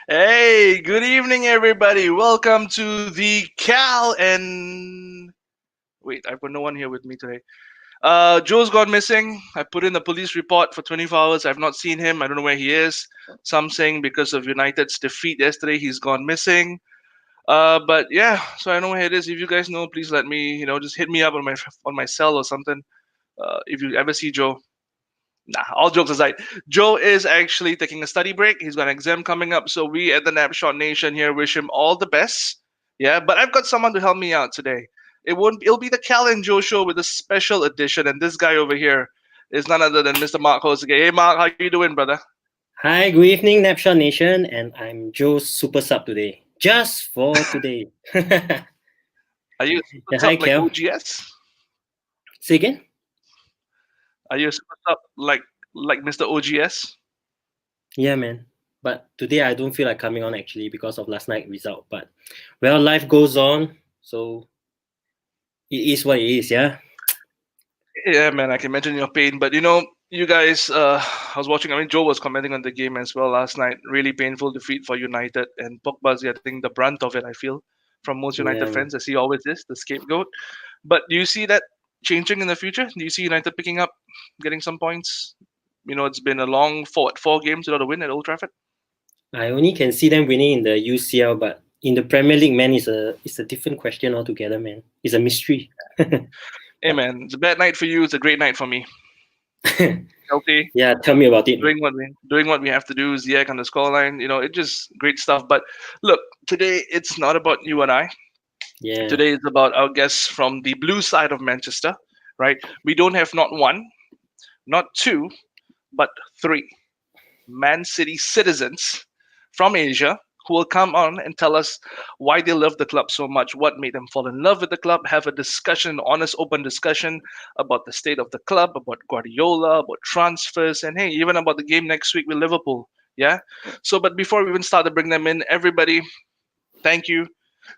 Hey, good evening, everybody. Welcome to the Cal and wait, I've got no one here with me today. Joe's gone missing. I put in a police report for 24 hours. I've not seen him. I don't know where he is. Some saying because of United's defeat yesterday, he's gone missing. But yeah, so I know where it is. If you guys know, please let me. Just hit me up on my cell or something. If you ever see Joe. Nah, all jokes aside, Joe is actually taking a study break. He's got an exam coming up, so we at the Napshot Nation here wish him all the best. Yeah, but I've got someone to help me out today. It'll be the Kal and Joe Show with a special edition, and this guy over here is none other than Mr. Marc Hosage. Hey Marc, how you doing, brother? Hi, good evening, Napshot Nation, and I'm Joe's super sub today. Just for today. Are you Yeah, super hi, sub like Kel. OGS? Say again? Are you a super sub like Mr. OGS? Yeah, man. But today I don't feel like coming on actually because of last night's result. But well, life goes on, so it is what it is, yeah? Yeah, man, I can imagine your pain. But you guys, I was watching. I mean, Joe was commenting on the game as well last night. Really painful defeat for United, and Pogba's getting the brunt of it. I feel from most United Yeah, man. fans, as he always is, the scapegoat. But do you see that changing in the future? Do you see United picking up, getting some points? It's been a long four games without a win at Old Trafford. I only can see them winning in the UCL, but in the Premier League, man, it's a different question altogether, man. It's a mystery. Hey, man, it's a bad night for you. It's a great night for me. Healthy. Yeah, tell me about it. Doing what we have to do. Ziyech on the scoreline. It's just great stuff. But look, today it's not about you and I. Yeah. Today is about our guests from the blue side of Manchester, right? We don't have not one, not two, but three Man City citizens from Asia who will come on and tell us why they love the club so much, what made them fall in love with the club, have a discussion, honest, open discussion about the state of the club, about Guardiola, about transfers, and hey, even about the game next week with Liverpool. Yeah. So, but before we even start to bring them in, everybody, thank you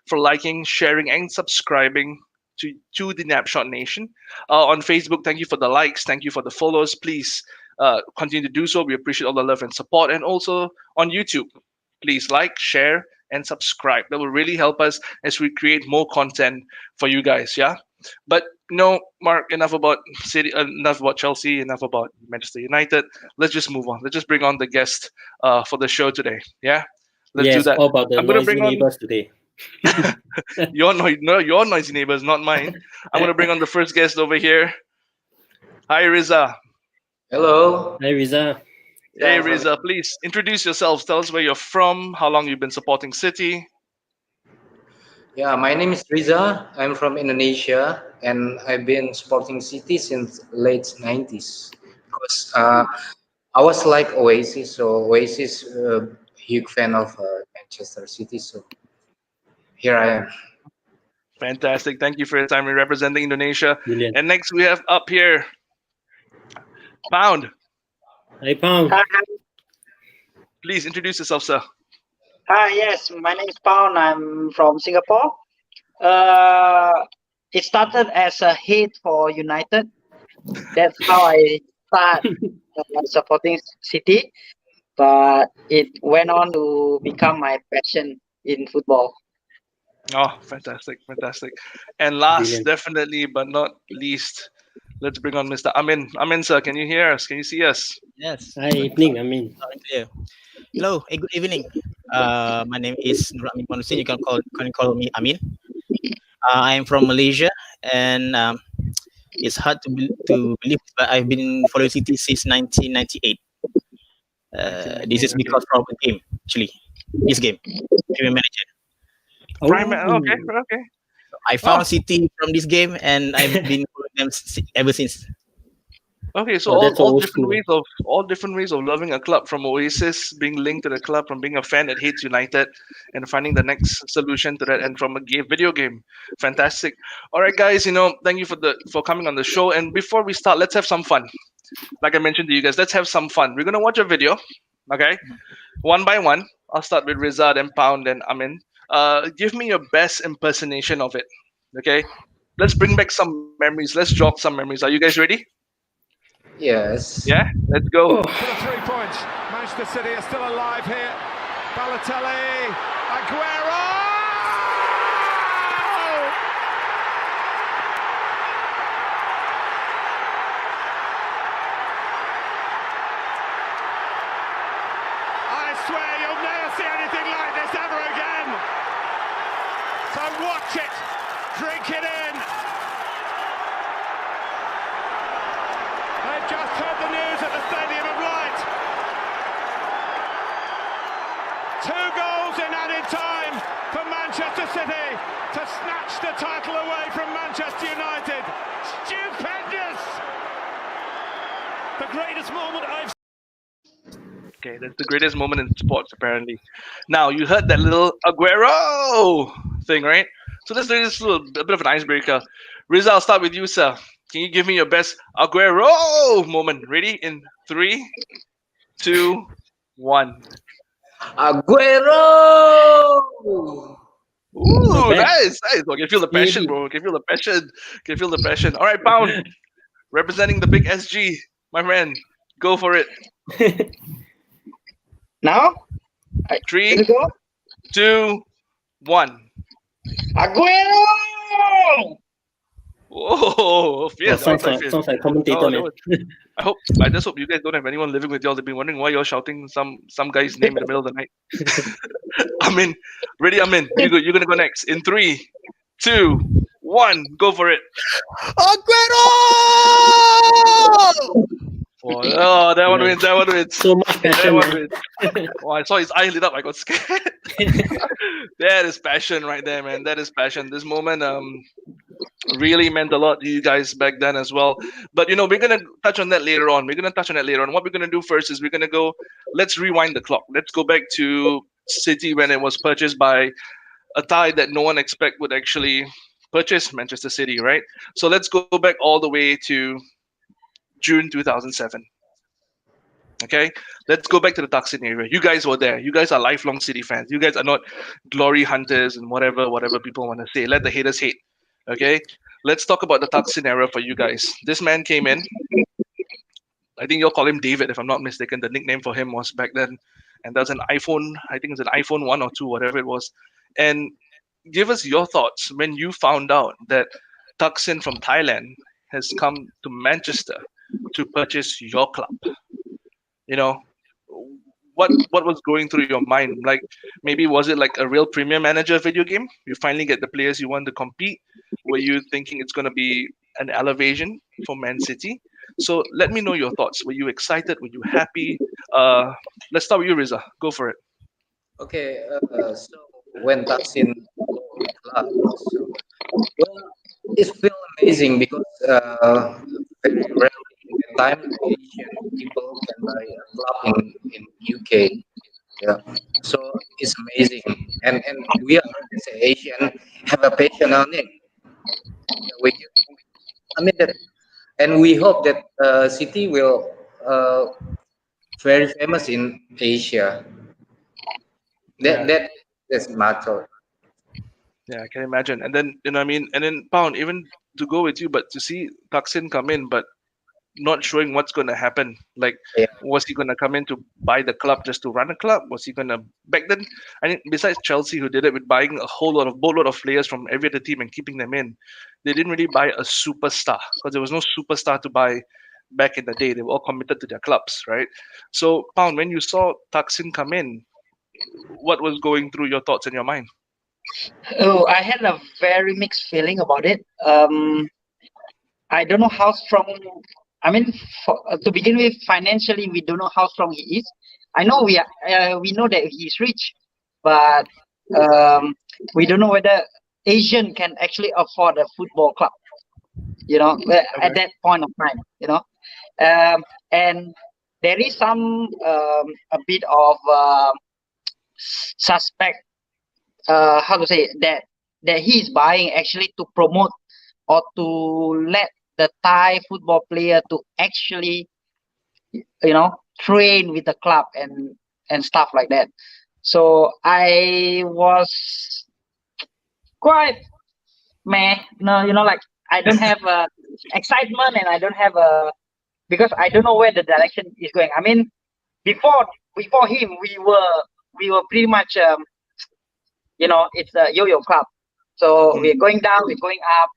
for liking, sharing, and subscribing to the Napshot Nation. On Facebook, thank you for the likes, thank you for the follows. Please continue to do so. We appreciate all the love and support. And also on YouTube, please like, share, and subscribe. That will really help us as we create more content for you guys. Yeah. But no, Marc, enough about City, enough about Chelsea, enough about Manchester United. Let's just move on. Let's just bring on the guest for the show today. Yeah, let's do Yes, that. all about the I'm gonna noisy bring on neighbors today. your noisy neighbors, not mine. I'm gonna bring on the first guest over here. Hi, Riza. Hello. Hi, Riza. Hey, Yeah, I'm from Riza. Please introduce yourselves. Tell us where you're from. How long you've been supporting City. yeah. My name is Riza. I'm from Indonesia, and I've been supporting City since late '90s. Because I was like Oasis, so Oasis, huge fan of Manchester City. So here I am. Fantastic. Thank you for your time in representing Indonesia. Brilliant. And next we have up here Pound. Hi, Pound. Hi, Please introduce yourself, sir. yes, my name is Paul. I'm from Singapore. Uh, it started as a hate for United. That's how I start supporting City, but it went on to become my passion in football. Oh, fantastic, fantastic. And last, Brilliant. definitely, but not least, let's bring on Mr. Amin. Amin, sir, can you hear us? Can you see us? Yes, Hi, evening. I mean, loud and clear. Hello, good evening. My name is Nur Amin Manusin. You can call me Amin. I am from Malaysia, and it's hard to believe, but I've been following City since 1998. This is 1998, okay. because of the game, actually. This game, Premier Manager. Okay, oh, okay. I Oh, found City from this game, and I've been following them ever since. okay. So oh, all, that's all old different school. ways of all different ways of loving a club, from Oasis being linked to the club, from being a fan that hates United, and finding the next solution to that, and from a video game. Fantastic. All right, guys. Thank you for coming on the show. And before we start, let's have some fun. Like I mentioned to you guys, let's have some fun. We're gonna watch a video. Okay, one by one. I'll start with Rizad and Pound and Amin. Give me your best impersonation of it. Okay, let's bring back some memories. Let's jog some memories. Are you guys ready? Yes. Yeah, let's go. Oh, For the 3 points, Manchester City are still alive here. Balotelli, Aguero! I swear you'll never see anything like this ever again. So watch it, drink it in. They've just heard the news at the Stadium of Light. 2 goals in added time for Manchester City to snatch the title away from Manchester United. Stupendous! The greatest moment I've Okay, that's the greatest moment in sports, apparently. Now, you heard that little Aguero thing, right? So let's do this a bit of an icebreaker. Riza, I'll start with you, sir. Can you give me your best Aguero moment? Ready? In 3, 2, 1. Aguero! Ooh, bad. nice. I can feel the passion, bro. I can feel the passion. Can feel the passion. All right, Pound, representing the big SG, my friend. Go for it. Now, here 3, we go. 2, 1. Aguero! Whoa, fierce. sounds Quite like fierce. sounds like commentator, Oh, man. I just hope you guys don't have anyone living with y'all. They've been wondering why you're shouting some guy's name in the middle of the night. I'm in. Ready, I'm in. You're gonna go next. In 3, 2, 1, go for it. Aguero! Oh, that one wins. That one wins. So much That passion, one man. wins. Oh, I saw his eye lit up. I got scared. That is passion right there, man. That is passion. This moment really meant a lot to you guys back then as well. But we're gonna touch on that later on. What we're gonna do first is we're gonna go. Let's rewind the clock. Let's go back to City when it was purchased by a tie that no one expect would actually purchase Manchester City, right? So let's go back all the way to June 2007. Okay, let's go back to the Thaksin Era. You guys were there. You guys are lifelong City fans. You guys are not glory hunters and whatever people want to say. Let the haters hate. Okay, let's talk about the Thaksin Era for you guys. This man came in. I think you'll call him David, if I'm not mistaken. The nickname for him was back then, and that's an iPhone. I think it's an iPhone 1 or 2, whatever it was. And give us your thoughts when you found out that Thaksin from Thailand has come to Manchester to purchase your club. What was going through your mind? Like, maybe was it like a real Premier Manager video game? You finally get the players you want to compete. Were you thinking it's going to be an elevation for Man City? So let me know your thoughts. Were you excited? Were you happy? Let's start with you, Riza. Go for it. Okay, so when Thaksin bought the club, so well, it feels amazing because very rarely in that time Asian people can buy a club in UK. Yeah, so it's amazing, and we are as an Asian have a passion on it. Yeah, I mean that, and we hope that City will very famous in Asia. Yeah. That's matter. Yeah, I can imagine. And then, what I mean, and then Pound, even to go with you, but to see Thaksin come in, but not showing what's going to happen. Like, Yeah. was he going to come in to buy the club just to run a club? Was he going to, back then, I mean, besides Chelsea, who did it with buying a boatload of players from every other team and keeping them in, they didn't really buy a superstar because there was no superstar to buy back in the day. They were all committed to their clubs, right? So, Pound, when you saw Thaksin come in, what was going through your thoughts and your mind? Oh, I had a very mixed feeling about it. I don't know how strong. I mean, to begin with, financially, we don't know how strong he is. I know we know that he's rich, but we don't know whether Asian can actually afford a football club. At that point of time, and there is some a bit of suspect. How to say that he is buying actually to promote or to let the Thai football player to actually train with the club and stuff like that. So I was quite meh. No, like I don't have excitement, and I don't have because I don't know where the direction is going. I mean, before him, we were we were pretty much, it's a yo-yo club. So we're going down, we're going up.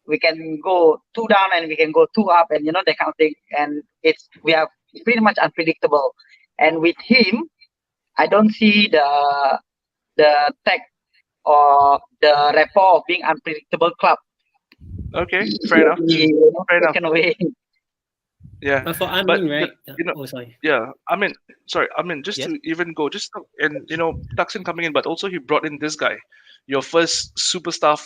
We can go 2 down and we can go 2 up, and that kind of thing. And we are pretty much unpredictable. And with him, I don't see the tech or the rapport of being unpredictable club. Okay, fair enough. Fair enough. Taken away. Yeah, But for Amin, but right? Sorry. yeah, just to even go, and Thaksin coming in, but also he brought in this guy, your first superstar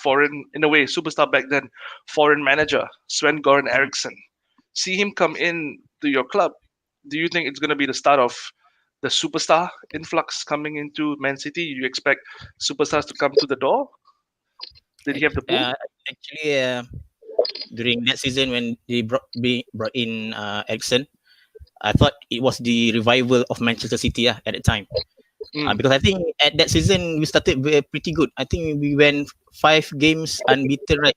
back then, foreign manager, Sven-Goran Eriksson. See him come in to your club. Do you think it's going to be the start of the superstar influx coming into Man City? You expect superstars to come to the door? Did he have the pool? Actually, during that season when they brought in Eriksson, I thought it was the revival of Manchester City at that time. Because I think at that season we started pretty good. I think we went 5 games unbeaten, right?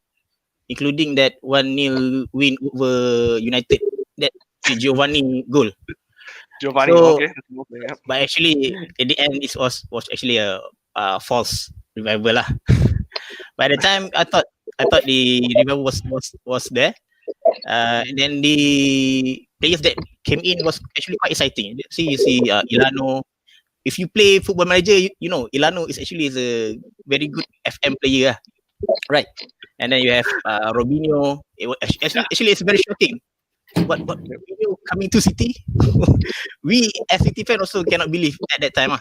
Including that 1-0 win over United. That Giovanni goal. Giovanni, So, okay. But actually, at the end, it was actually a false revival lah. By the time, I thought the revival was there. And then the players that came in was actually quite exciting. You see Ilano. If you play Football Manager, you know Ilano is a very good FM player, right? And then you have Robinho. Actually, it's very shocking. What Robinho coming to City? We as City fan also cannot believe at that time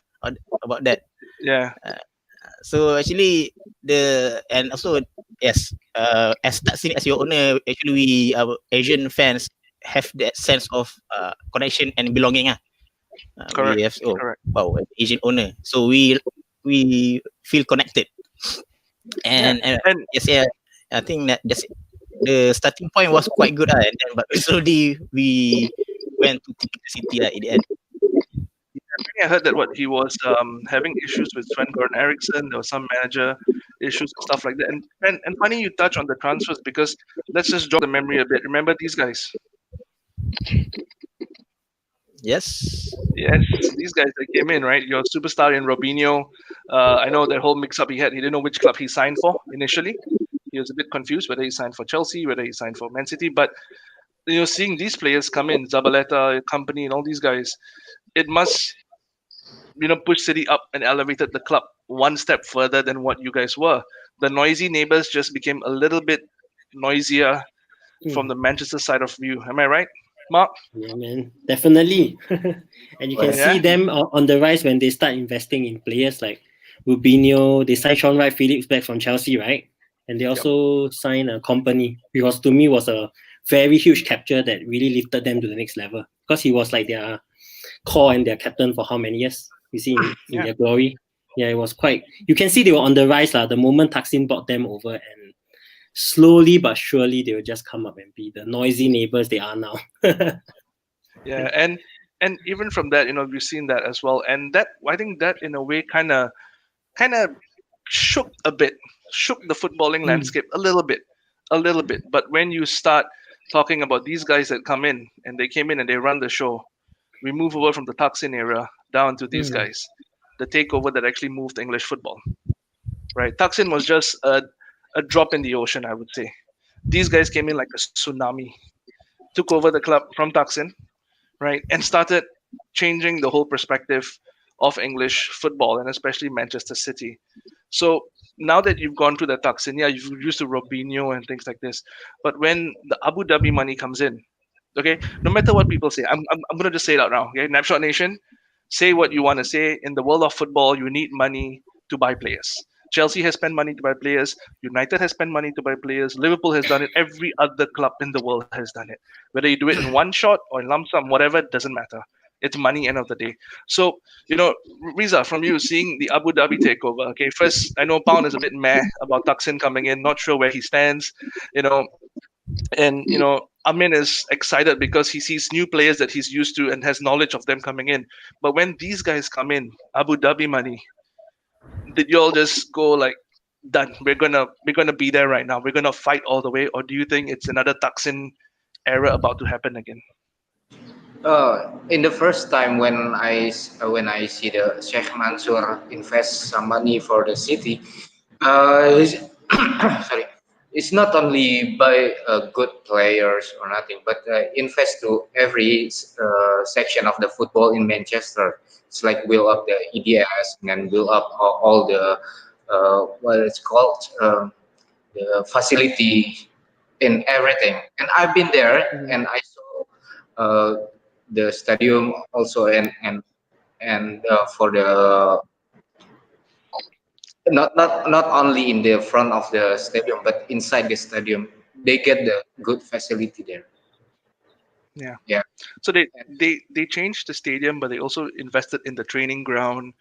about that. Yeah. So actually as Thaksin as your owner, actually we our Asian fans have that sense of connection and belonging. Correct. We have Correct. Wow, Asian owner. So we feel connected. And yes, yeah, I think that just the starting point was quite good, and then but slowly we went to City in the end. I heard that he was having issues with Sven-Goran Eriksson. There was some manager issues and stuff like that. And funny you touch on the transfers, because let's just jog the memory a bit. Remember these guys? Yes, these guys that came in, right? Your superstar in Robinho. I know that whole mix-up he had. He didn't know which club he signed for initially. He was a bit confused whether he signed for Chelsea, whether he signed for Man City. But seeing these players come in, Zabaleta, Company, and all these guys, it must push City up and elevated the club one step further than what you guys were. The noisy neighbors just became a little bit noisier from the Manchester side of view. Am I right, Marc? Yeah, man, definitely. And you can see them on the rise when they start investing in players like Rubinho. They signed Sean Wright-Phillips back from Chelsea, right? And they also signed a Company, because to me was a very huge capture that really lifted them to the next level, because he was like their core and their captain for how many years? You see in their glory. Yeah, it was quite. You can see they were on the rise the moment Thaksin brought them over, and slowly but surely they will just come up and be the noisy neighbors they are now. Yeah, and even from that, we've seen that as well, and that I think that in a way kind of shook the footballing landscape a little bit. But when you start talking about these guys that come in and they came in and they run the show, we move over from the Thaksin era down to these guys, the takeover that actually moved English football. Right, Thaksin was just a drop in the ocean, I would say. These guys came in like a tsunami, took over the club from Thaksin, right, and started changing the whole perspective of English football, and especially Manchester City. So now that you've gone through the Thaksin, you've used to Robinho and things like this, but when the Abu Dhabi money comes in, okay, no matter what people say, I'm gonna just say it out now. Okay, Napshot Nation, say what you want to say. In the world of football, you need money to buy players. Chelsea has spent money to buy players. United has spent money to buy players. Liverpool has done it. Every other club in the world has done it. Whether you do it in one shot or in lump sum, whatever, it doesn't matter. It's money end of the day. So, Riza, from you seeing the Abu Dhabi takeover, okay, first, I know Pound is a bit meh about Thaksin coming in, not sure where he stands, and Amin is excited because he sees new players that he's used to and has knowledge of them coming in. But when these guys come in, Abu Dhabi money, did you all just go like, done, we're gonna be there right now, we're gonna fight all the way? Or do you think it's another Thaksin era about to happen again? In the first time when I see the Sheikh Mansour invest some money for the city, sorry, it's not only buy good players or nothing, but invest to every section of the football in Manchester. It's like build up the EDS and then build up all the what it's called the facility in everything. And I've been there Mhm. and I saw the stadium also and for the not only in the front of the stadium but inside the stadium they get the good facility there. Yeah. Yeah. So they changed the stadium, but they also invested in the training ground,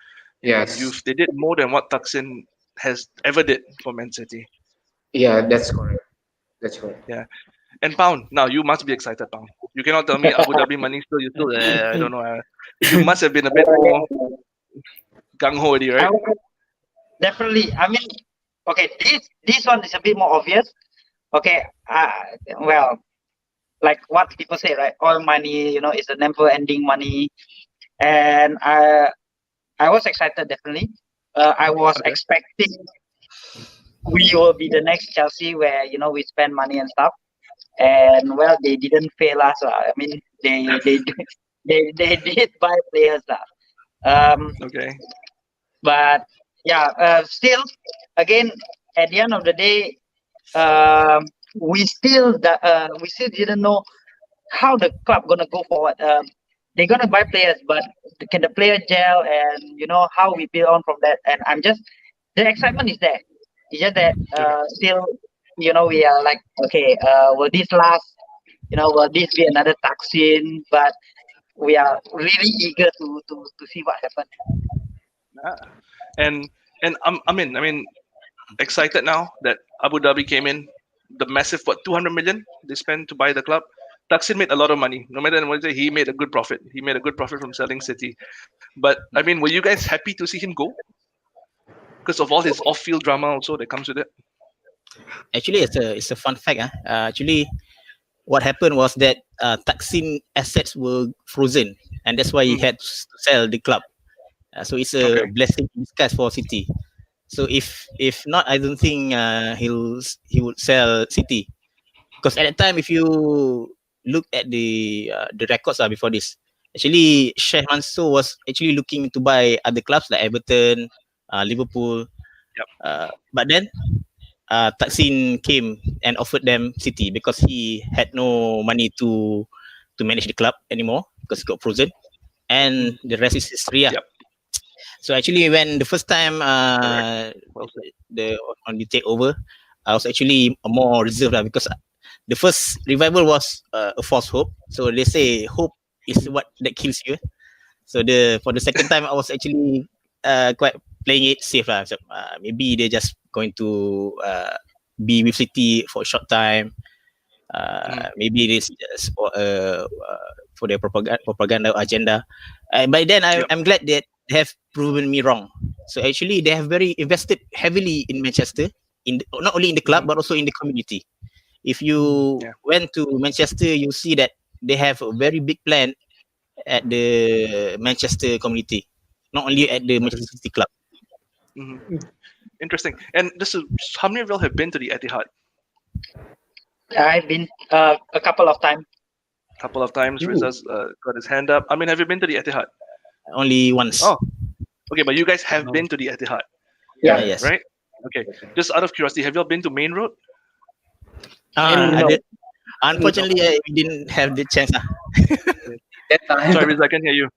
in the Yes. youth. They did more than what Thaksin has ever did for Man City. Yeah, that's correct. That's correct. Yeah. And Pound, now you must be excited, Pound. You cannot tell me Abu Dhabi money still. You still, I don't know. You must have been a bit more gung ho already, I right? would definitely. I mean, okay, this one is a bit more obvious. Okay, well, like what people say, right? All money, is a never-ending money, and I was excited definitely. I was Okay. expecting we will be the next Chelsea where we spend money and stuff, and well, they didn't fail us. I mean, they did buy players. Okay. But yeah, still, again, at the end of the day, um, we still didn't know how the club gonna go forward. They're gonna buy players, but can the player gel, and how we build on from that? And the excitement is there. It's just that Okay. still, we are like, okay, will this last? Will this be another Thaksin? But we are really eager to see what happens. Ah. And I mean, excited now that Abu Dhabi came in. The massive 200 million they spent to buy the club. Thaksin made a lot of money. No matter what he made a good profit. He made a good profit from selling City. But I mean, were you guys happy to see him go because of all his off-field drama also that comes with it? Actually, it's a fun fact. Actually, what happened was that Thaksin assets were frozen, and that's why he Mm. had to sell the club. So it's a Okay. blessing in disguise for City. So if not, I don't think he would sell City, because at that time, if you look at the records before this, actually Sheikh Mansour was actually looking to buy other clubs like Everton, Liverpool, Yep. but then Thaksin came and offered them City because he had no money to manage the club anymore because it got frozen, and the rest is history. Yep. So actually, when the first time Correct. Well said. the on the takeover, I was actually more reserved because the first revival was a false hope. So they say hope is what that kills you. So for the second time, I was actually quite playing it safe lah. So, maybe they're just going to be with City for a short time. Maybe it is just for their propaganda agenda. By then, Yep. I'm glad that they have proven me wrong. So actually, they have very invested heavily in Manchester, not only in the club but also in the community. If you Yeah. went to Manchester, you see that they have a very big plan at the Manchester community, not only at the Manchester City club. Hmm. Interesting. And this is how many of y'all have been to the Etihad? I've been a couple of times. Couple of times. Ooh. Riza's got his hand up. I mean, have you been to the Etihad? Only once. Oh, okay, but you guys have Wow. been to the Etihad, Yeah. Yes. right? Okay. Just out of curiosity, have y'all been to Main Road? I No. did. Unfortunately, we didn't have the chance. That time, Sorry, Riza, I can hear you.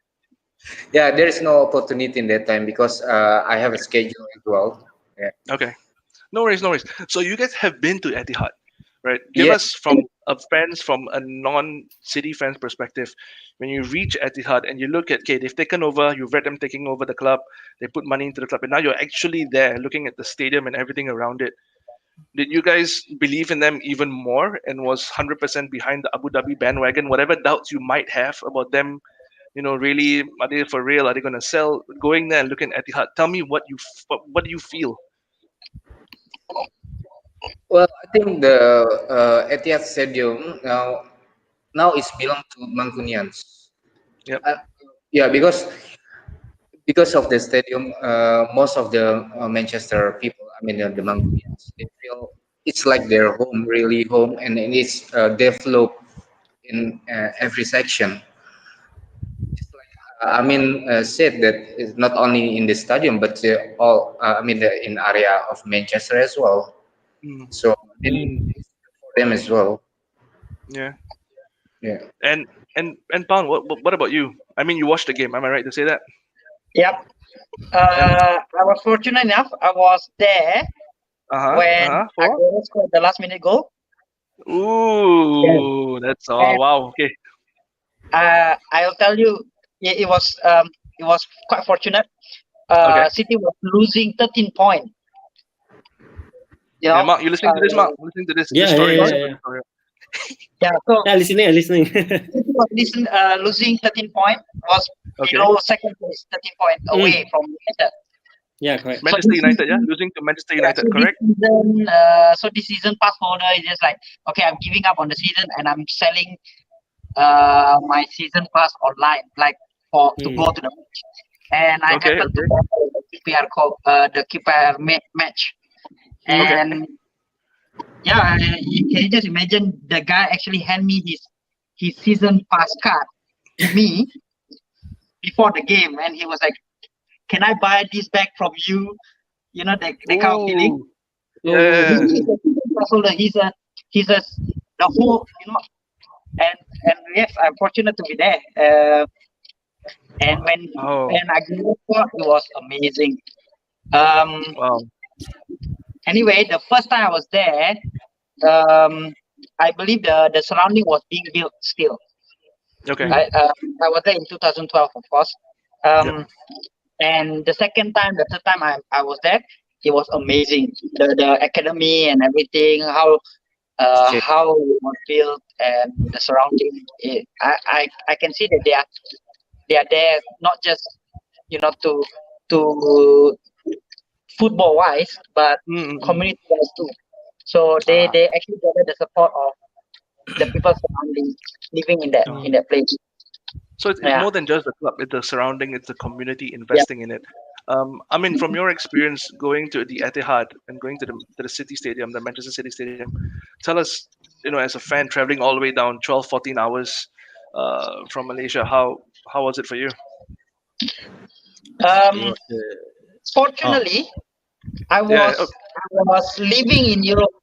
yeah, there is no opportunity in that time because I have a schedule as well. Yeah. Okay. No worries, no worries. So you guys have been to Etihad, right? Give Yeah. us from a non-city fans perspective, when you reach Etihad and you look at, okay, they've taken over, you've read them taking over the club, they put money into the club, and now you're actually there looking at the stadium and everything around it. Did you guys believe in them even more and was 100% behind the Abu Dhabi bandwagon? Whatever doubts you might have about them, really, are they for real? Are they going to sell? Going there and looking at Etihad, tell me what do you feel? Well, I think the Etihad Stadium now is belong to Mancunians. Yeah, because of the stadium, most of the Manchester people, I mean the Mongolians, they feel it's like their home, really home, and it's developed in every section. Just like said that it's not only in the stadium, but all in area of Manchester as well. Mm, So it's good for them as well. yeah. Yeah. And Pound, what about you? I mean, you watched the game. Am I right to say that? Yep. And I was fortunate enough. I was there when For Aguero scored the last minute goal. Yes. ooh, that's all. And Wow. Okay. I'll tell you, it was quite fortunate. Okay. City was losing 13 points. You Yeah, know, Mark, you listening to this, Mark? You listening to this? This Yeah, story. yeah, This yeah, yeah. story. yeah. So Yeah, listening. City was losing 13 points. Was Okay. below second place, 13 points away from United. Yeah, correct. So Manchester this United, yeah, season, losing to Manchester yeah, United, correct? so this season pass holder is just like, okay, I'm giving up on the season and I'm selling my season pass online, like to go to the match. And I Okay. happened to Okay. go to the QPR the QPR match. Okay. And yeah, can you just imagine the guy actually hand me his season pass card to me before the game, and he was like, "Can I buy this back from you?" You know, that kind of feeling. Ooh. Yeah. He's a season pass holder. He's a the whole, and yes, I'm fortunate to be there. And Oh. when I grew up, it was amazing. Um, Wow. anyway, the first time I was there, I believe the surrounding was being built still. Okay. I was there in 2012, of course. And the third time I was there, it was amazing. The academy and everything, how it was built and the surrounding. I can see that they are there not just to football wise, but Mm-mm. community wise too. So they actually gather the support of the people surrounding, living in that place. So it's Yeah. more than just the club. It's the surrounding. It's the community investing in it. I mean, from your experience going to the Etihad and going to the City Stadium, the Manchester City Stadium, tell us, as a fan traveling all the way down 12, 14 hours from Malaysia, how was it for you? Um, fortunately, I Yeah. was living in Europe.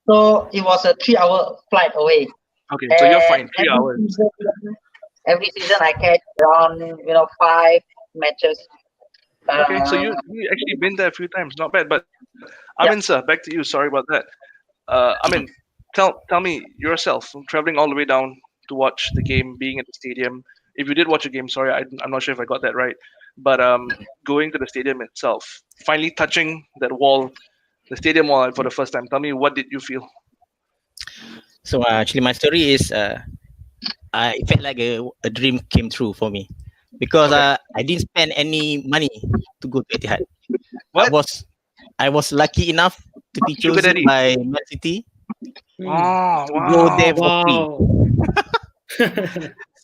So it was a 3-hour flight away. Okay, so you're fine. 3 every hours. Every season I catch around 5 matches. Okay, so you actually been there a few times. Not bad. But I mean, sir, back to you. Sorry about that. I mean, tell me yourself, traveling all the way down to watch the game, being at the stadium. If you did watch a game, sorry, I'm not sure if I got that right. But going to the stadium itself, finally touching that wall, the stadium wall for the first time. Tell me, what did you feel? So actually, my story is I felt like a dream came true for me because I didn't spend any money to go to Etihad. What? I was lucky enough to be Sugar chosen daddy. by Man City Oh, to go there for free.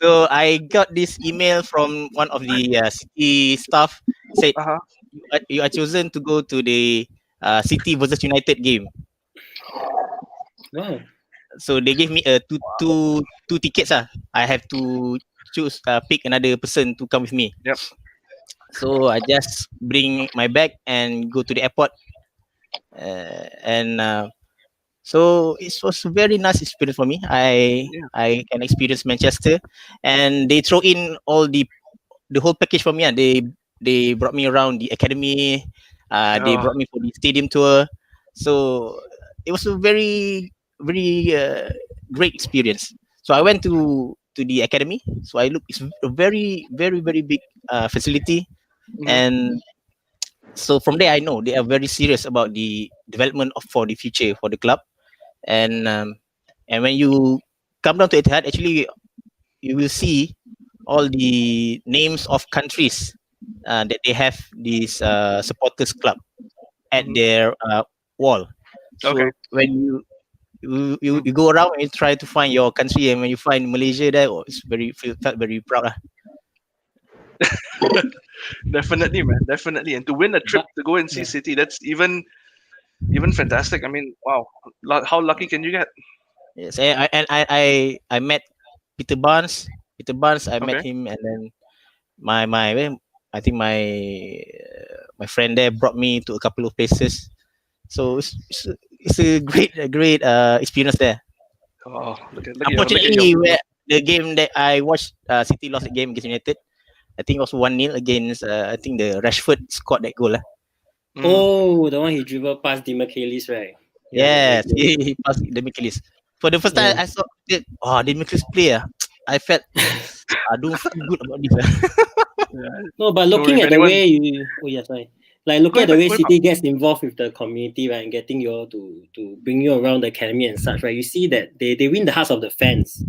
So I got this email from one of the City staff said you are chosen to go to the City versus United game. Wow. So they gave me two tickets. I have to choose pick another person to come with me. Yep. So I just bring my bag and go to the airport, so it was a very nice experience for me. I can experience Manchester, and they throw in all the whole package for me. And they brought me around the academy. They brought me for the stadium tour. So it was a very great experience. So I went to the academy. So I look, it's a very big facility, and so from there I know they are very serious about the development for the future for the club. And when you come down to Etihad, actually you will see all the names of countries that they have this supporters club at their wall. So when you go around and you try to find your country, and when you find Malaysia there, it's felt very proud. Definitely, man. Definitely. And to win a trip to go and see City, that's even fantastic. I mean, wow. How lucky can you get? Yes, I met Peter Barnes. I met Okay. him, and then my I think my friend there brought me to a couple of places. So it's a great experience there. Oh, look at Unfortunately, your where the game that I watched, City lost the game against United. I think it was 1-0 against. I think the Rashford scored that goal. Oh, the one he dribbled past Di Michaelis, right? Yes, he passed the Michaelis. For the first time, I saw it. Oh, the Michaelis player. I felt I don't feel good about this. No, but looking at the way you, sorry. Like looking at the way City gets involved with the community, right, and getting you all to bring you around the academy and such, right, you see that they win the hearts of the fans.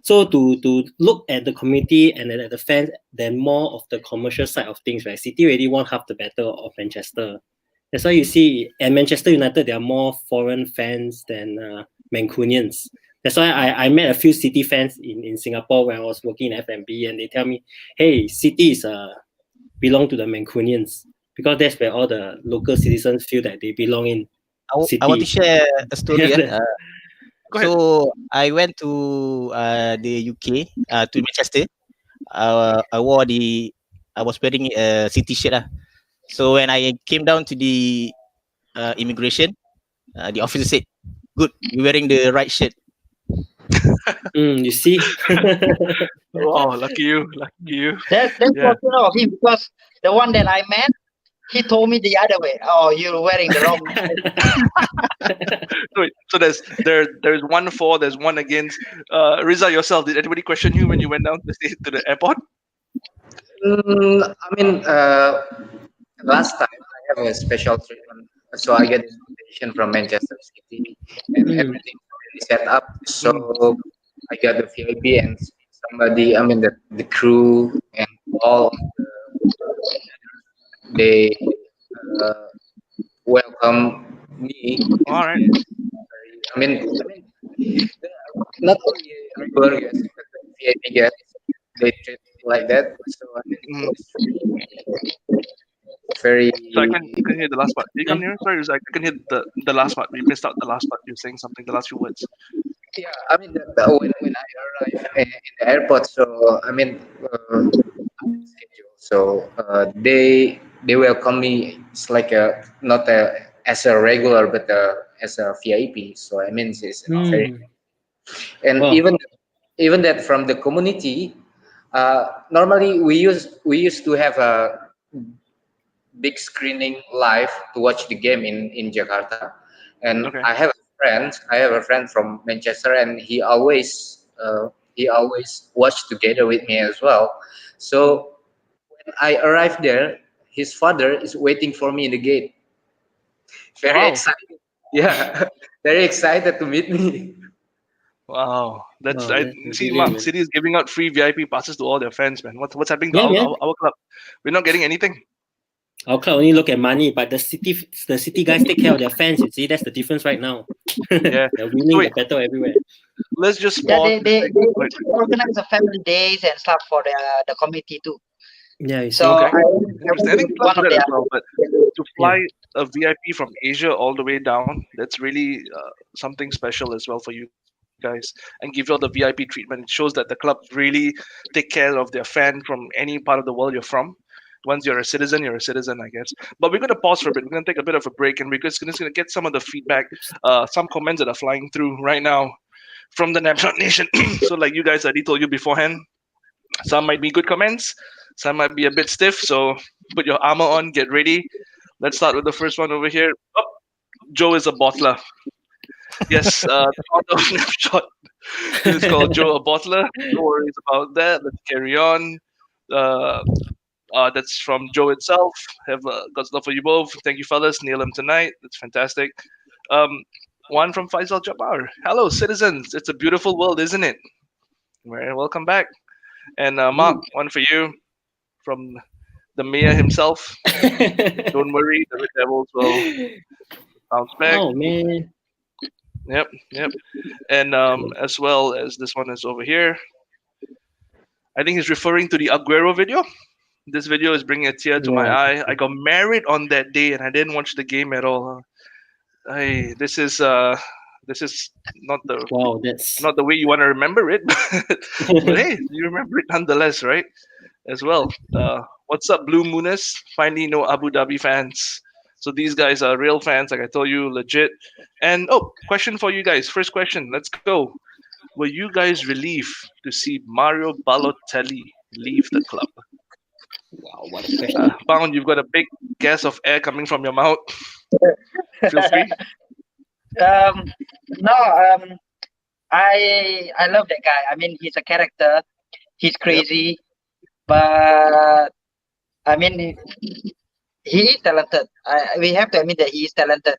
So to look at the community and at the fans, then more of the commercial side of things, right? City already won half the battle of Manchester. That's why you see at Manchester United there are more foreign fans than Mancunians. That's why I met a few City fans in Singapore when I was working in F&B, and they tell me, hey, City is belong to the Mancunians, because that's where all the local citizens feel that they belong in. I want to share a story. So I went to the UK, to Manchester. I was wearing a City shirt. So when I came down to the immigration, the officer said, "Good, you're wearing the right shirt." You see? Oh, lucky you. That's fortunate of him, because the one that I met, he told me the other way. Oh, you're wearing the wrong. Wait, so there's 1 for, there's 1 against. Riza, yourself, did anybody question you when you went down to the airport? I mean, last time I have a special treatment, so I get invitation from Manchester City, and everything already set up. So I got the VIP and somebody, I mean the crew and all they welcome me. All right. I mean, not only regular guests, but the VIP guests, they treat me like that. So I mean, it's very. So I can hear the last part. You come here? Sorry, I can hear the last part. We missed out the last part. You're saying something. The last few words. Yeah, I mean, when I arrived in the airport, so I mean, so they welcome me. It's like not as a regular, but as a VIP. So I mean, it's very. And even that from the community, normally we used to have a big screening live to watch the game in Jakarta, and I have a friend from Manchester, and he always watched together with me as well. So when I arrived there, his father is waiting for me in the gate. Very excited. Yeah, very excited to meet me. Wow, see, Marc, City is giving out free VIP passes to all their fans, man. What's happening to our club? We're not getting anything. Our club only look at money, but the city guys take care of their fans. You see, that's the difference right now. Yeah, they're winning the battle everywhere. Let's just pause. They organize the family days and stuff for the committee too. Yeah, so I think one of that as well, but to fly a VIP from Asia all the way down, that's really something special as well for you guys, and give you all the VIP treatment. It shows that the club really take care of their fan from any part of the world you're from. Once you're a citizen, I guess. But we're going to pause for a bit. We're going to take a bit of a break, and we're just going to get some of the feedback, some comments that are flying through right now from the Napshot Nation. So like you guys already told you beforehand, some might be good comments, some might be a bit stiff. So put your armor on, get ready. Let's start with the first one over here. Oh, Joe is a bottler. Yes, the author of Napshot is called Joe a bottler. No worries about that. Let's carry on. That's from Joe itself. Have God's love for you both. Thank you, fellas. Nail him tonight. That's fantastic. One from Faisal Jabbar. Hello, citizens. It's a beautiful world, isn't it? Well, welcome back. And Marc, one for you from the mayor himself. Don't worry, the Red Devils will bounce back. Oh man. Yep, yep. And as well as this one is over here. I think he's referring to the Aguero video. This video is bringing a tear to my Wow. eye. I got married on that day and I didn't watch the game at all. This is not the Wow, that's not the way you want to remember it, but hey, you remember it nonetheless, right? As well. What's up, Blue Mooners? Finally, no Abu Dhabi fans. So these guys are real fans, like I told you, legit. And question for you guys. First question. Let's go. Were you guys relieved to see Mario Balotelli leave the club? wow, what a question. Pound, you've got a big gas of air coming from your mouth. Feel free. No, I love that guy. I mean, he's a character. He's crazy, but I mean, he is talented. We have to admit that he is talented,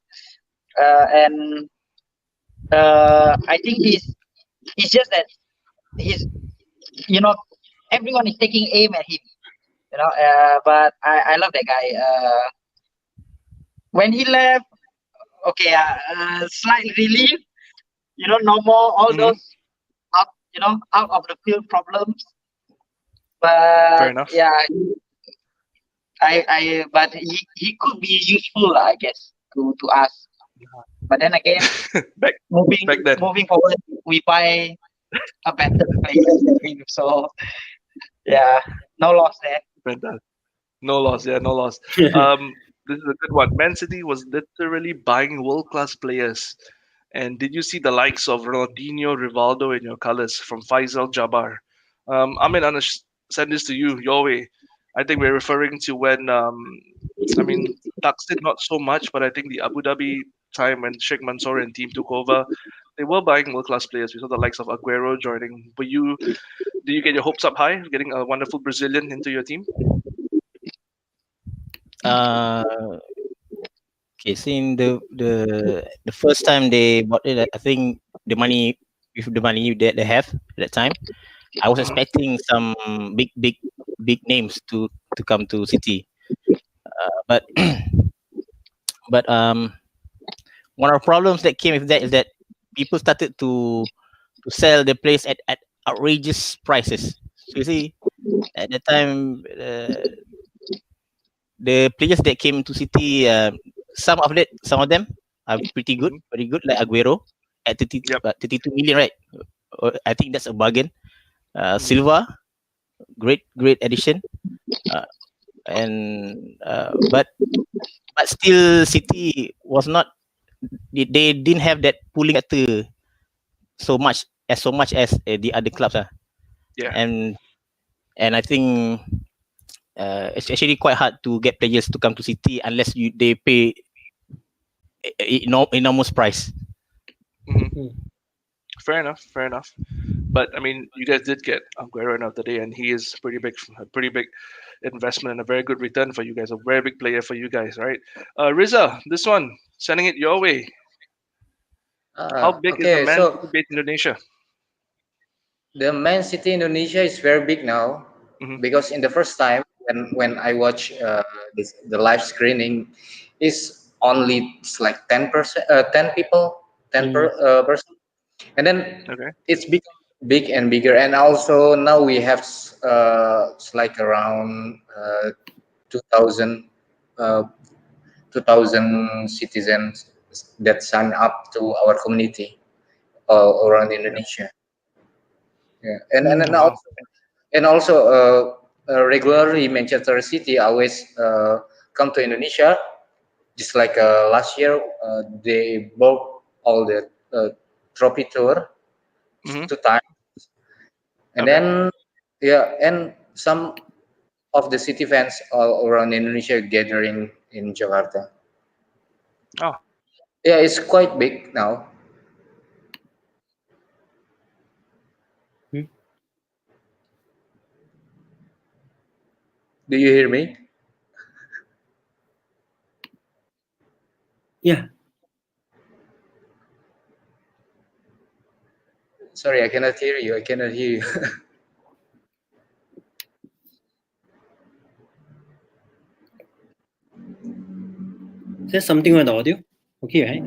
and I think he's just that he's everyone is taking aim at him. But I love that guy. When he left, okay, slight relief. No more all Mhm. those out of the field problems. Fair But enough. yeah, but he could be useful, I guess, to us. But then again, Back then. moving forward, we buy a better player than him. So yeah, no loss there. Fantastic. No loss. Yeah, no loss. This is a good one. Man City was literally buying world-class players. And did you see the likes of Ronaldinho, Rivaldo in your colours from Faisal Jabbar? Amin, I'll send this to you, your way. I think we're referring to when, Thaksin not so much, but I think the Abu Dhabi time when Sheikh Mansour and team took over, they were buying world-class players. We saw the likes of Aguero joining. Do you get your hopes up high, getting a wonderful Brazilian into your team? Okay, seeing the first time they bought it, I think the money that they have at that time, I was expecting some big names to come to City, but but one of the problems that came with that is that people started to sell the place at outrageous prices. So you see, at the time, the players that came to City, some of them are pretty good, very good, like Aguero at 32 million, right? I think that's a bargain. Silva, great addition, but still City was not. They didn't have that pulling factor so much as the other clubs. Yeah. And I think it's actually quite hard to get players to come to City unless they pay enormous price. Fair enough. But I mean, you guys did get Aguero end of the day, and he is a pretty big investment and a very good return for you guys. A very big player for you guys, right? Riza, this one, sending it your way. How big is the Man City based Indonesia? The Man City Indonesia is very big now because in the first time when I watch the live screening, it's like 10%, 10 people, 10 person, and then it's become big and bigger. And also now we have it's like around 2,000 citizens that sign up to our community around Indonesia. Yeah, and also regularly Manchester City always come to Indonesia. Just like last year, they bought all the trophy tour 2 times, and then and some of the City fans all around Indonesia gathering in Jakarta. Oh, yeah, it's quite big now. Do you hear me? Yeah. Sorry, I cannot hear you. There's something on the audio. Okay, right?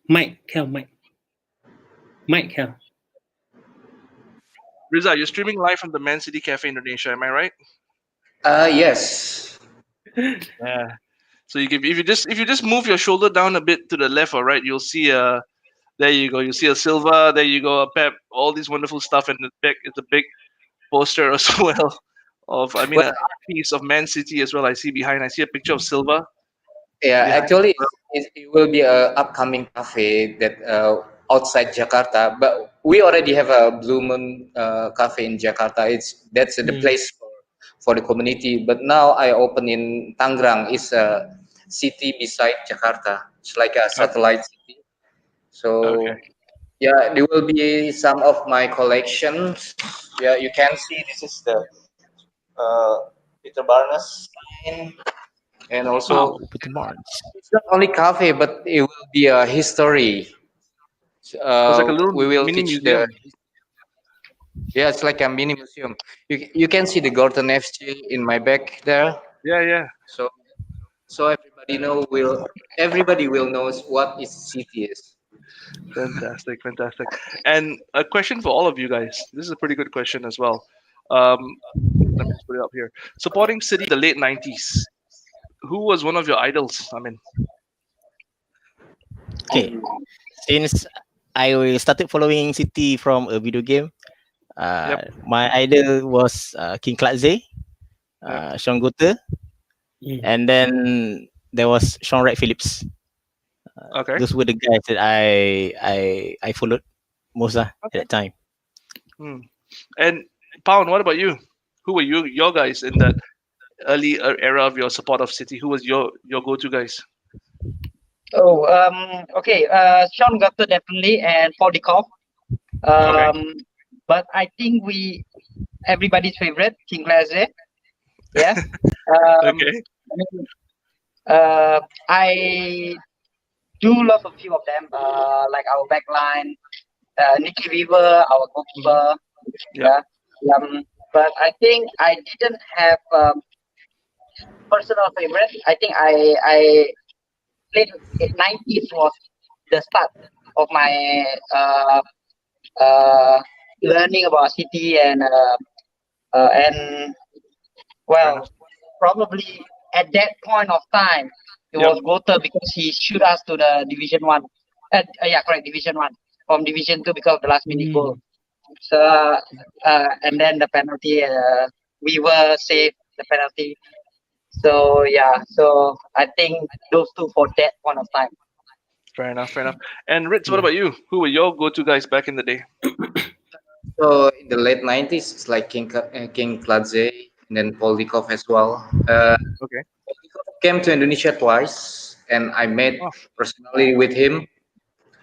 Mike. Riza, you're streaming live from the Man City Cafe, Indonesia. Am I right? Yes. Yeah. So you can, if you just move your shoulder down a bit to the left or right, you'll see there you go. You see a Silva. There you go. A Pep. All these wonderful stuff, and the back is a big poster as well of a Well, piece of Man City as well. I see behind. I see a picture of Silva yeah, behind. actually, it will be a upcoming cafe that outside Jakarta, but we already have a Blue Moon cafe in Jakarta. That's the place for the community. But now I open in Tangerang. It's a city beside Jakarta. It's like a Okay. satellite city. Okay. So yeah, there will be some of my collections. Yeah, you can see this is the Peter Barnes sign, and Wow, also Peter Barnes. it's not only cafe, but it will be a history. It's like a little We will mini teach the. museum. Yeah, it's like a mini museum. You can see the Gordon FC in my back there. Yeah, yeah. So everybody will know what is city is. Fantastic, fantastic. And a question for all of you guys. This is a pretty good question as well. Um, let me just put it up here. Supporting City the late '90s. Who was one of your idols? Okay, since I started following City from a video game, Yep. my idol was King Klatze, Sean Goethe, and then there was Sean Wright Phillips. Okay. Those were the guys that I followed most at that time. And Pound, what about you? Who were your guys in that early era of your support of City? Who was your go-to guys? Oh, okay. Sean Gutter definitely, and Podikov. But I think everybody's favorite, King Laze. Yeah. Okay. I do love a few of them, like our backline, Nicky Weaver, our goalkeeper. Yeah. But I think I didn't have personal favorite. I think I late 90s was the start of my learning about City and well, probably at that point of time it was Gotha because he shoot us to the Division 1. Yeah, correct, Division 1 from Division 2 because of the last minute goal. So and then the penalty, we were saved the penalty. So yeah, so I think those two for that point of time. Fair enough. And Ritz, what about you? Who were your go-to guys back in the day? So in the late 90s, it's like King Kladze and then Poldikov as well. Okay. Poldikov came to Indonesia twice, and I met personally with him.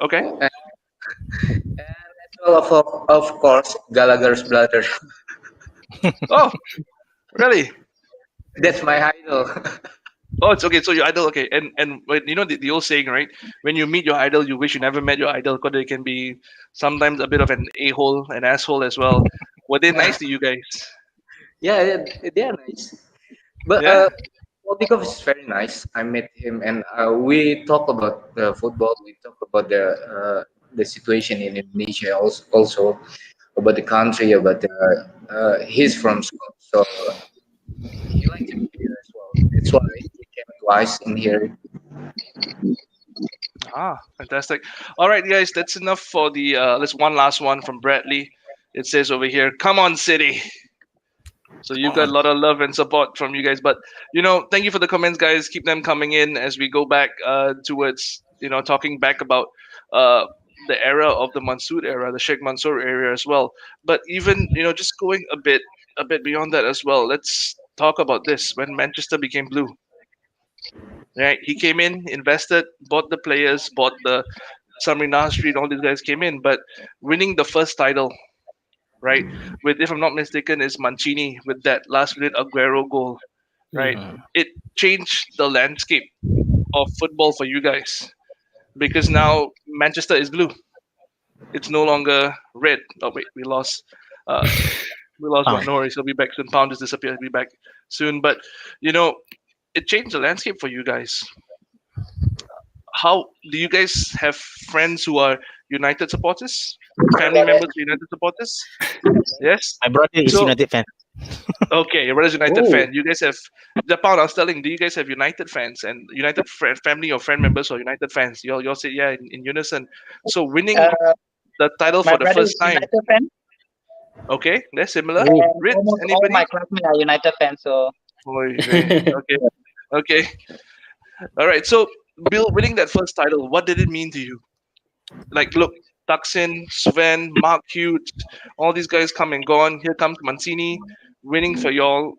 Okay. And as well, of course, Gallagher's brother. Oh, really? That's my idol. Oh, it's okay. So your idol, okay, and you know the old saying, right? When you meet your idol, you wish you never met your idol because they can be sometimes a bit of an a-hole, an asshole as well. Were they nice to you guys? Yeah, they are nice. But Yeah. Poldikov is very nice. I met him, and we talk about the football. We talk about the situation in Indonesia, also about the country, about he's from Scotland, so he likes it here as well. That's why he came twice in here. Fantastic. All right, guys, that's enough for the. Let's one last one from Bradley. It says over here, "Come on, City." So you've got a lot of love and support from you guys, but thank you for the comments, guys. Keep them coming in as we go back towards talking back about the era of the Mansour era, the Sheikh Mansour era as well. But even just going a bit beyond that as well. Let's talk about this when Manchester became blue. Right, he came in, invested, bought the players, bought the Samri Nasri, and all these guys came in, but winning the first title, right? With, if I'm not mistaken, is Mancini with that last-minute Aguero goal, right? It changed the landscape of football for you guys because now Manchester is blue. It's no longer red. Oh wait, we lost. We lost one. No worries, he'll be back soon. Pound has disappeared. He'll be back soon. But it changed the landscape for you guys. how do you guys have friends who are United supporters? Family members who are United supporters? Yes. My brother is So United fan. okay, your brother's United Oh. fan. You guys have Japan. I was telling, do you guys have United fans and United family or friend members who are United fans? You all say yeah in unison. So winning Uh, the title my for the brother first is time. United fan, Okay, they're similar. Oh. and Ritz, almost all anybody? my classmates are United fans. So Oy vey. Okay, okay. All right. So Bill, winning that first title, what did it mean to you? Like, look, Thaksin, Sven, Marc Hughes, all these guys come and gone. Here comes Mancini winning for y'all.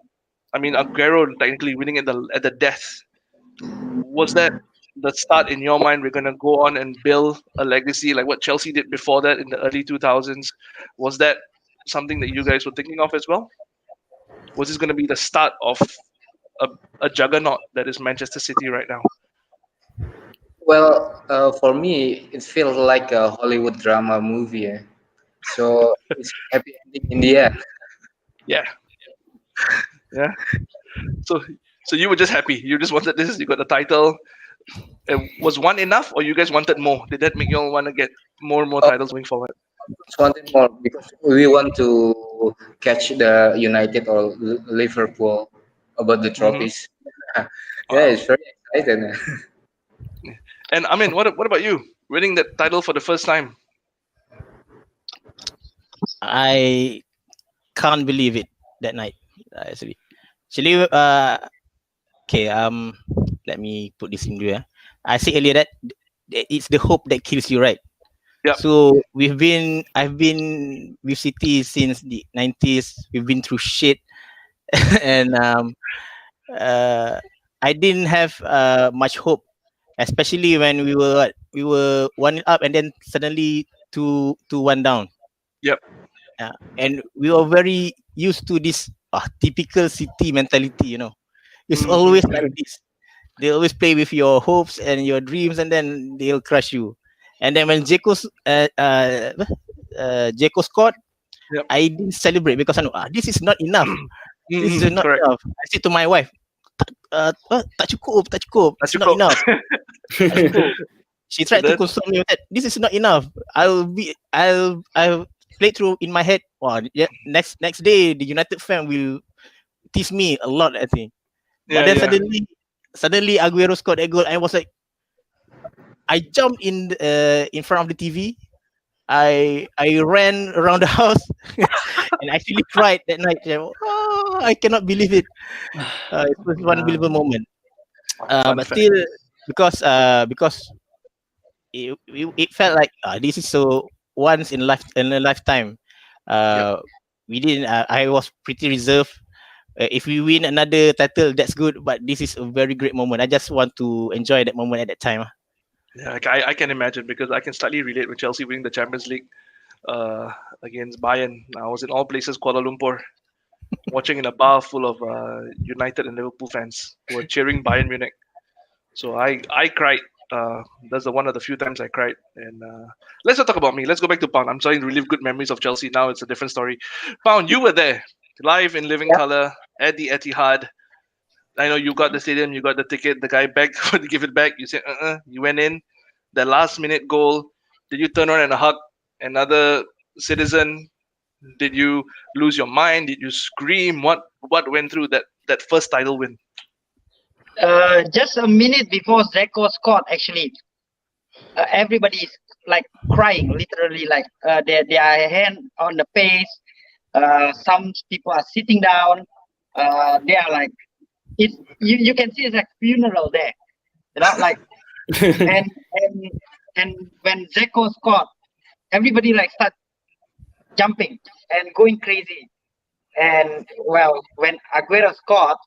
I mean, Aguero technically winning at the death. Was that the start in your mind? We're gonna go on and build a legacy like what Chelsea did before that in the early 2000s. Was that something that you guys were thinking of as well? Was this gonna be the start of a juggernaut that is Manchester City right now? Well, for me, it feels like a Hollywood drama movie. Eh? So it's happy ending in the end. Yeah, yeah. So you were just happy. You just wanted this. You got the title. Was one enough, or you guys wanted more? Did that make you all want to get more and more Oh, titles going forward? just wanted more because we want to catch the United or Liverpool about the Hmm. trophies. Yeah, it's very exciting. And I mean, what about you? Winning that title for the first time. I can't believe it that night. Actually, okay. Let me put this in there. I said earlier that it's the hope that kills you, right? Yep. So I've been with City since the 90s. We've been through shit, and I didn't have much hope, especially when we were 1 up and then suddenly 2-1 down. Yep. And we were very used to this typical City mentality. It's always like this. They always play with your hopes and your dreams, and then they'll crush you. And then when Jeko scored, Yep. I didn't celebrate because I know this is not enough. This is not Correct. enough. I said to my wife, tak cukup. It's not enough. Tak cukup. She tried to console me with that. This is not enough. I'll play through in my head. Wow, yeah, next day the United fan will tease me a lot, I think. But then suddenly Aguero scored a goal. I was like, I jumped in front of the TV. I ran around the house and I actually cried that night. Oh, I cannot believe it. It was one unbelievable moment. But still, because it felt like this is so once in a lifetime. We didn't. I was pretty reserved. If we win another title, that's good. But this is a very great moment. I just want to enjoy that moment at that time. Yeah, I can imagine because I can slightly relate with Chelsea winning the Champions League against Bayern. I was in all places Kuala Lumpur, watching in a bar full of United and Liverpool fans who were cheering Bayern Munich. So I cried. That's one of the few times I cried. And let's not talk about me. Let's go back to Pound. I'm starting to relive good memories of Chelsea. Now it's a different story. Pound, you were there, live in living color at the Etihad. I know you got the stadium, you got the ticket. The guy begged to give it back. You said, You went in. The last minute goal. Did you turn around and hug another citizen? Did you lose your mind? Did you scream? What went through that first title win? just a minute before Zeko scored, actually, everybody's like crying, literally, like their hand on the face. Some people are sitting down. They are like, you can see it's like funeral there, like, and when Zeko scored, everybody like start jumping and going crazy. And well, when Aguero scored,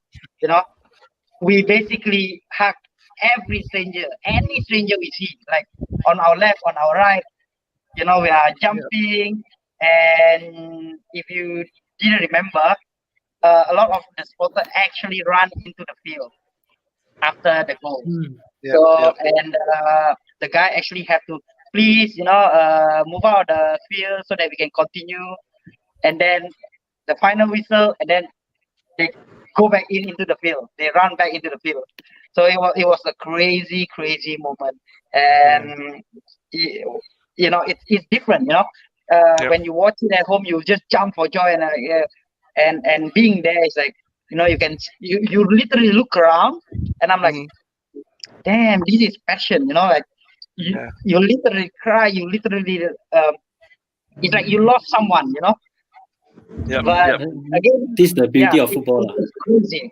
we basically hugged every stranger, any stranger we see, like on our left, on our right. We are jumping. And if you didn't remember, a lot of the supporters actually ran into the field after the goal. And the guy actually have to please, move out of the field so that we can continue. And then the final whistle, and then they go back into the field. They run back into the field. So it was a crazy moment, and it's different. Yep. When you watch it at home, you just jump for joy, and being there is like, you literally look around, and I'm like, Mhm. damn, this is passion. Like Yeah. you literally cry, you literally it's like you lost someone. Yep. But Yep. again, This is the yeah, beauty of football. it's crazy.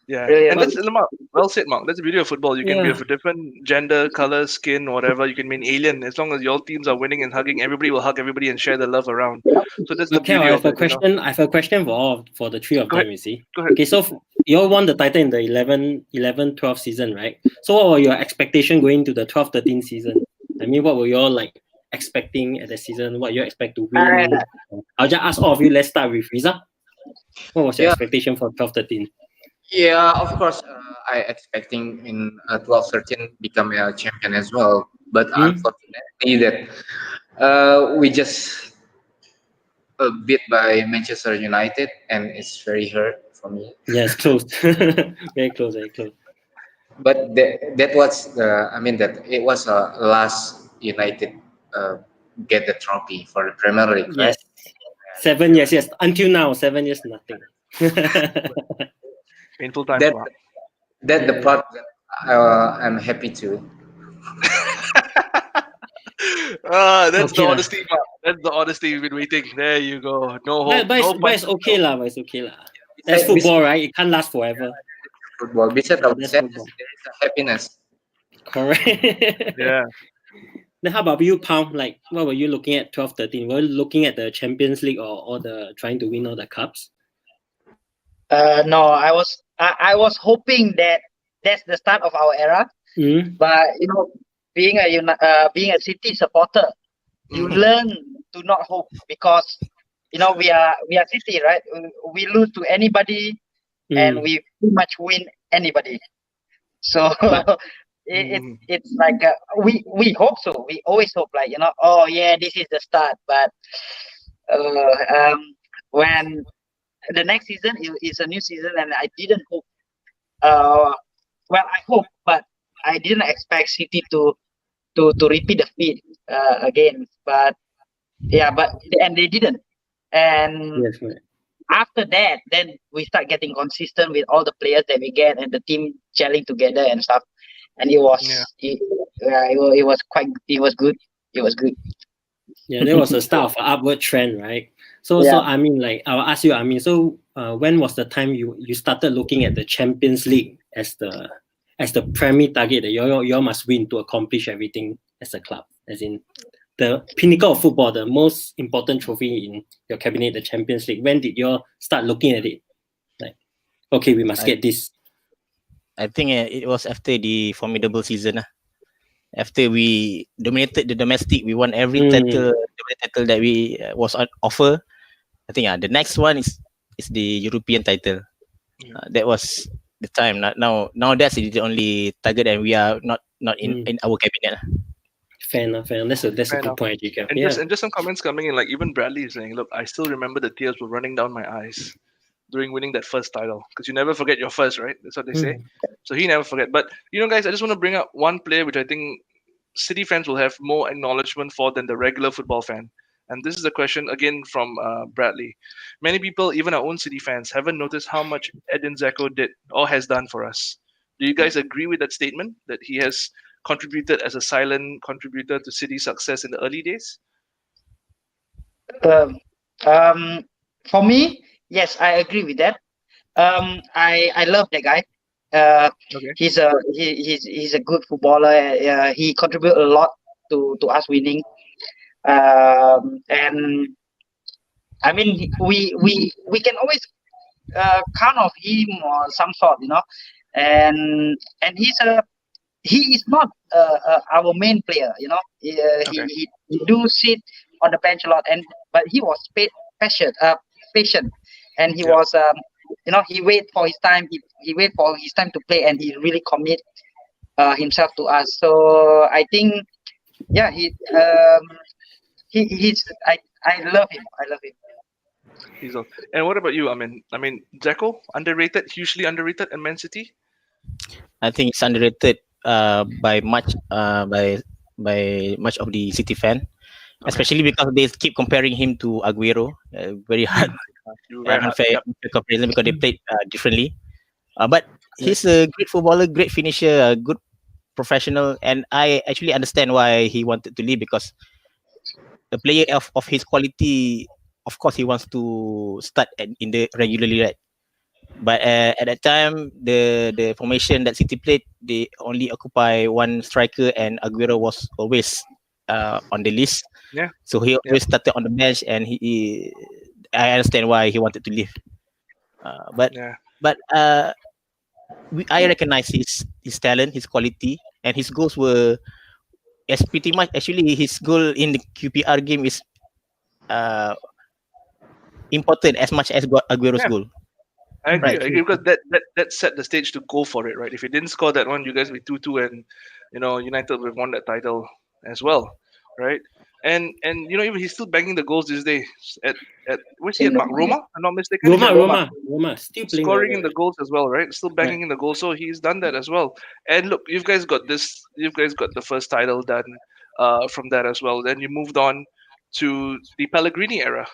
Yeah, Really, and really. that's Mark. Well said, Mark. That's the beauty of football. You can be Yeah. of a different gender, color, skin, whatever. You can be an alien as long as your teams are winning and hugging. Everybody will hug everybody and share the love around. So that's the Okay, beauty I of have a it. question. I have a question for the three of Go them. ahead. You see. Go ahead. Okay, so you all won the title in the 11-12 season, right? So what were your expectation going to the 12-13 season? I mean, what were you all like expecting at the season? What you expect to win? I'll just ask all of you. Let's start with Riza. What was your Yeah, expectation for 12-13? yeah. Of course, I expecting in 12-13 become a champion as well. But unfortunately, that we just beat by Manchester United, and it's very hurt for me. Yes, close. Very close, very close. But that was I mean that it was last United uh, get the trophy for the Premier League, Yes. right? 7 years, yes. Until now, 7 years, nothing. Painful times, That Mark. that the Yeah. part that I'm happy to. That's the Okay lah. honesty, Mark. That's the honesty we've been waiting. There you go. No hope. But No it's punches. okay lah. But it's okay lah. That's Besides football, right? It can't last forever. football, besides Yeah, of that's sadness, football. there is a happiness. Correct. Yeah. Then how about you, Pound? Like, what were you looking at 12-13? Were you looking at the Champions League or the trying to win all the cups? No, I was hoping that that's the start of our era. Mm. But being a City supporter, you Mhm. learn to not hope, because we are City, right? We lose to anybody, and Mm. we pretty much win anybody. So But Mhm. it's like we hope so. We always hope, like, oh yeah, this is the start. But when the next season is a new season, and I didn't hope. Well, I hope, but I didn't expect City to repeat the feat again. But yeah, and they didn't. And yes, right. after that, then we start getting consistent with all the players that we get, and the team gelling together and stuff. And it was Yeah. it was good. It was good. Yeah, there was a start of an upward trend, right? So Yeah. I mean, like, I'll ask you, I mean, so when was the time you started looking at the Champions League as the primary target that you all must win to accomplish everything as a club, as in the pinnacle of football, the most important trophy in your cabinet, the Champions League? When did you all start looking at it? Like, okay, we must get this. I think it was after the formidable season. After we dominated the domestic, we won every title that we was on offer. I think the next one is the European title. That was the time. Now that's the only target, and we are not in our cabinet. Fair enough. That's a Fair good enough. point, Jacob. And Yeah. just some comments coming in, like even Bradley is saying, "Look, I still remember the tears were running down my eyes during winning that first title, because you never forget your first, right? That's what they say. So he never forget. But guys, I just want to bring up one player which I think City fans will have more acknowledgement for than the regular football fan. And this is a question again from Bradley. Many people, even our own City fans, haven't noticed how much Edin Dzeko did or has done for us. Do you guys agree with that statement, that he has contributed as a silent contributor to City's success in the early days? For me, yes, I agree with that. I love that guy. Okay. He's a good footballer. He contributed a lot to us winning. And I mean, we can always count on him or some sort, and he is not our main player, Okay. he do sit on the bench a lot, but he was patient, and he Yeah. was he wait for his time, he wait for his time to play, and he really commit himself to us. So I think, yeah, he's I love him. And what about you? I mean, Dzeko, underrated, hugely underrated in Man City. I think it's underrated by much of the City fan, especially because they keep comparing him to Aguero. Very hard, Very hard. unfair Yep. comparison because they played differently. But he's a great footballer, great finisher, a good professional, and I actually understand why he wanted to leave, because a player of his quality, of course, he wants to start in the regularly, right? But at that time, the formation that City played, they only occupy one striker, and Aguero was always on the list. Yeah. So he Yeah. always started on the bench, and I understand why he wanted to leave. But Yeah. I recognize his talent, his quality, and his goals were as pretty much actually his goal in the QPR game is important as much as Aguero's Yeah. goal. I agree. Right. I agree because that set the stage to go for it, right? If you didn't score that one, you guys would be 2-2, and United would have won that title as well, right? And even he's still banging the goals these days. At where's he at? Marc? Roma? I'm not mistaken. He's at Roma, still playing scoring very in the well. goals as well, right? Still banging in the goals, so he's done that as well. And look, you guys got this. You guys got the first title done from that as well. Then you moved on to the Pellegrini era,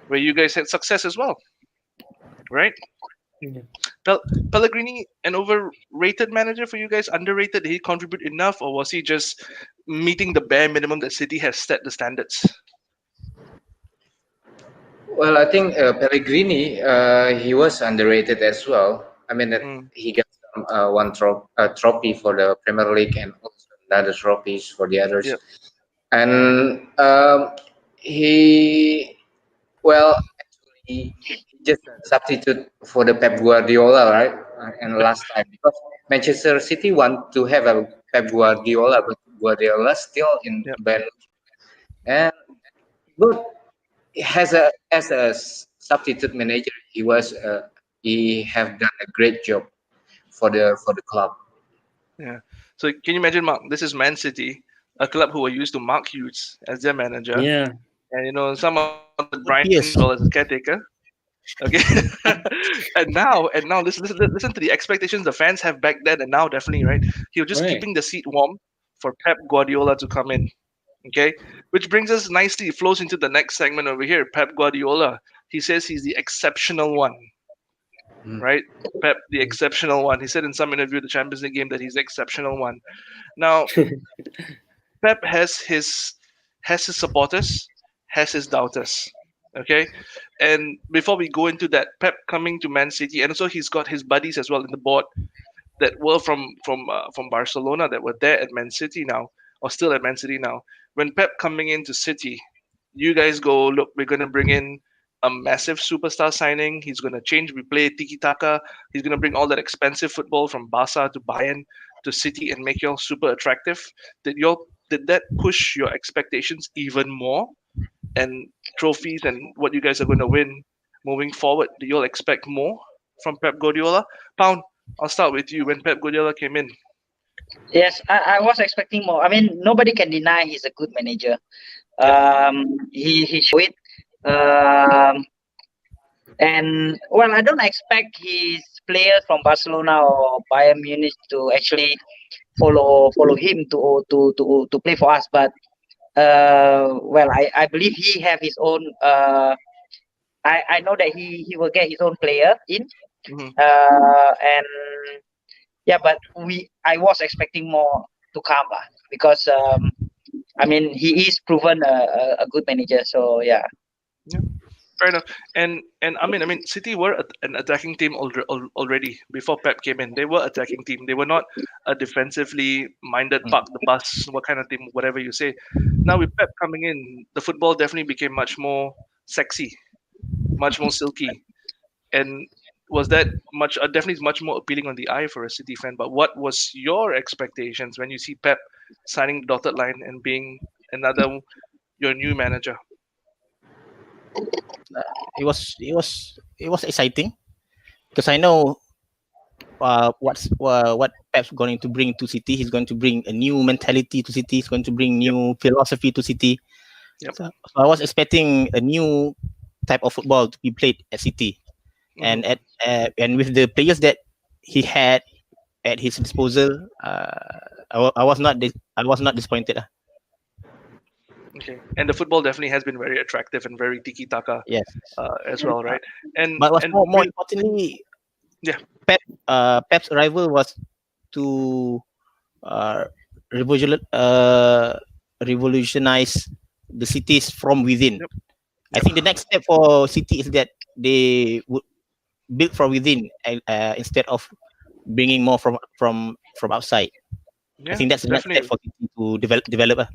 where you guys had success as well, right? Yeah. Pellegrini, an overrated manager for you guys? Underrated? Did he contribute enough, or was he just meeting the bare minimum that City has set the standards? Well, I think Pellegrini, he was underrated as well. I mean, that Mm, he got one trophy for the Premier League and also another trophies for the others. yep. And he, well, actually, he just a substitute for the Pep Guardiola, right? And last time, because Manchester City want to have a Pep Guardiola, but Guardiola still in Yep. Ben. And but as a substitute manager, he have done a great job for the club. Yeah. So can you imagine, Mark? This is Man City, a club who were used to Marc Hughes as their manager, Yeah. and some of the Brian Yes. as well as a caretaker. Okay. and now listen to the expectations the fans have back then and now, definitely, right? He was just Right. keeping the seat warm for Pep Guardiola to come in. Okay, which brings us nicely, flows into the next segment over here. Pep Guardiola. He says he's the exceptional one, Mm. right? Pep, the exceptional one. He said in some interview, the Champions League game, that he's the exceptional one. Now, Pep has his supporters, has his doubters. Okay, and before we go into that, Pep coming to Man City, and also he's got his buddies as well in the board that were from Barcelona, that were there at Man City now, or still at Man City now. When Pep coming into City, you guys go, look, we're gonna bring in a massive superstar signing. He's gonna change. We play tiki taka. He's gonna bring all that expensive football from Barca to Bayern to City and make y'all super attractive. Did that push your expectations even more? And trophies and what you guys are going to win moving forward, do you all expect more from Pep Guardiola? Pound, I'll start with you. When Pep Guardiola came in, Yes, I was expecting more. I mean, nobody can deny he's a good manager. He showed it. And well, I don't expect his players from Barcelona or Bayern Munich to actually follow him to play for us. But well, I believe he have his own. I know that he will get his own player in. Mhm. And yeah, but I was expecting more to come because I mean he is proven a good manager. So yeah. Fair enough. And I mean, City were an attacking team already before Pep came in. They were attacking team. They were not a defensively minded park the bus, what kind of team, whatever you say. Now with Pep coming in, the football definitely became much more sexy, much more silky, and was that definitely much more appealing on the eye for a City fan. But what was your expectations when you see Pep signing the dotted line and being your new manager? It was exciting because I know what Pep's going to bring to City. He's going to bring a new mentality to City. He's going to bring new philosophy to City. Yep. So I was expecting a new type of football to be played at City, and with the players that he had at his disposal, I was not disappointed. Okay, and the football definitely has been very attractive and very tiki taka Yes, as well, right? And but was and more importantly, yeah, Pep's arrival was to uh, revolutionize the cities from within. yep, I yep, think the next step for City is that they would build from within, instead of bringing more from outside. I yeah, think that's the next step definitely. for City to develop.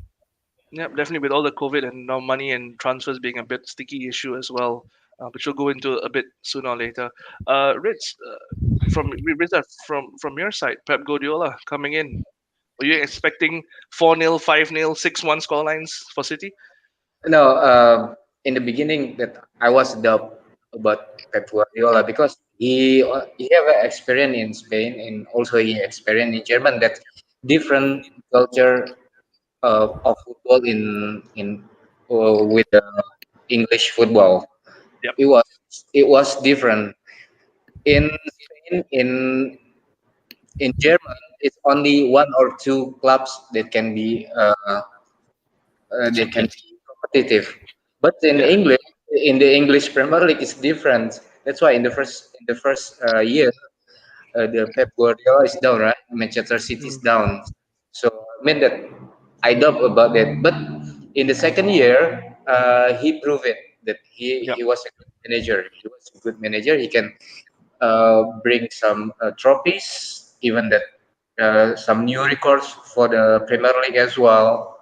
Yeah, definitely with all the COVID and now money and transfers being a bit sticky issue as well, which we'll go into a bit sooner or later. Ritz, Rizza, from your side, Pep Guardiola coming in. Were you expecting 4-0, 5-0, 6-1 scorelines for City? No, in the beginning that I was doubt about Pep Guardiola because he have an experience in Spain and also he experience in German that different culture of football in with the English football. Yep. It was it was different in Spain in German. It's only one or two clubs that can be they can Champions. be competitive. But in Yeah. English, in the English Premier League, it's different. That's why in the first year, the Pep Guardiola is down, right? Manchester City is Mhm. down. So I mean that I doubt about that. But in the second year, he proved it that Yep. he was a good manager. He was a good manager. He can bring some trophies, even that some new records for the Premier League as well.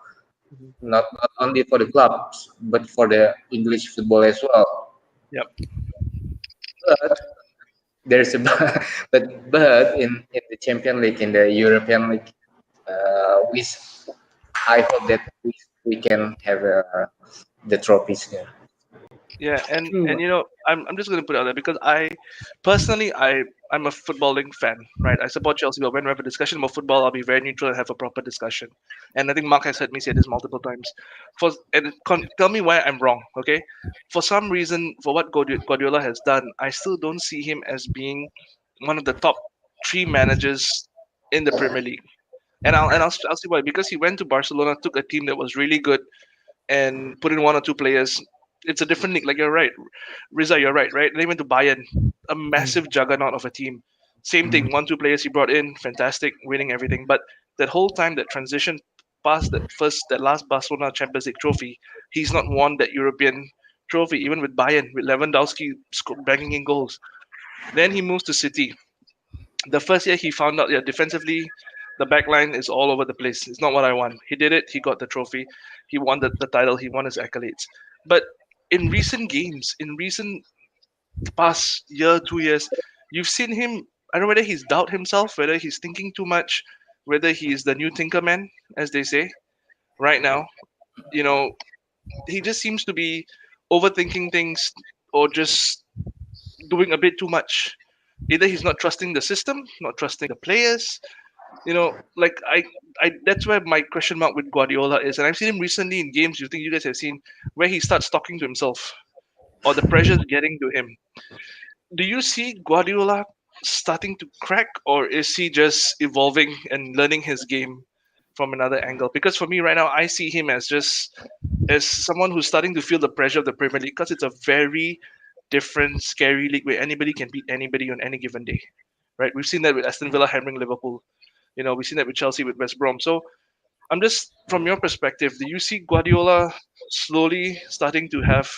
Mhm. Not only for the clubs, but for the English football as well. Yep. But there's a but in the Champion League, in the European League, we I hope that we can have the trophies there. Yeah, and True. I'm just gonna put it out there because I personally I'm a footballing fan, right? I support Chelsea, but when we have a discussion about football, I'll be very neutral and have a proper discussion. And I think Mark has heard me say this multiple times. Tell me why I'm wrong, okay? For some reason, for what Guardiola has done, I still don't see him as being one of the top three managers in the Premier League. And I'll see why, because he went to Barcelona, took a team that was really good, and put in one or two players. It's a different league. Like you're right, Riza, you're right, right? They went to Bayern, a massive juggernaut of a team. Same thing, one, two players he brought in, fantastic, winning everything. But that whole time, that transition past that last Barcelona Champions League trophy, he's not won that European trophy, even with Bayern, with Lewandowski banging in goals. Then he moves to City. The first year he found out, yeah, defensively, the back line is all over the place. It's not what I want. He did it. He got the trophy. He won the title. He won his accolades. But in recent games, in recent past year, 2 years, you've seen him. I don't know whether he's doubt himself, whether he's thinking too much, whether he is the new thinker man, as they say right now. You know, he just seems to be overthinking things or just doing a bit too much. Either he's not trusting the system, not trusting the players, like I that's where my question mark with Guardiola is, and I've seen him recently in games. You think you guys have seen where he starts talking to himself, or the pressure's getting to him. Do you see Guardiola starting to crack, or is he just evolving and learning his game from another angle? Because for me right now, I see him as just as someone who's starting to feel the pressure of the Premier League, because it's a very different, scary league where anybody can beat anybody on any given day. Right? We've seen that with Aston Villa hammering Liverpool. We've seen that with Chelsea, with West Brom. So I'm just, from your perspective, do you see Guardiola slowly starting to have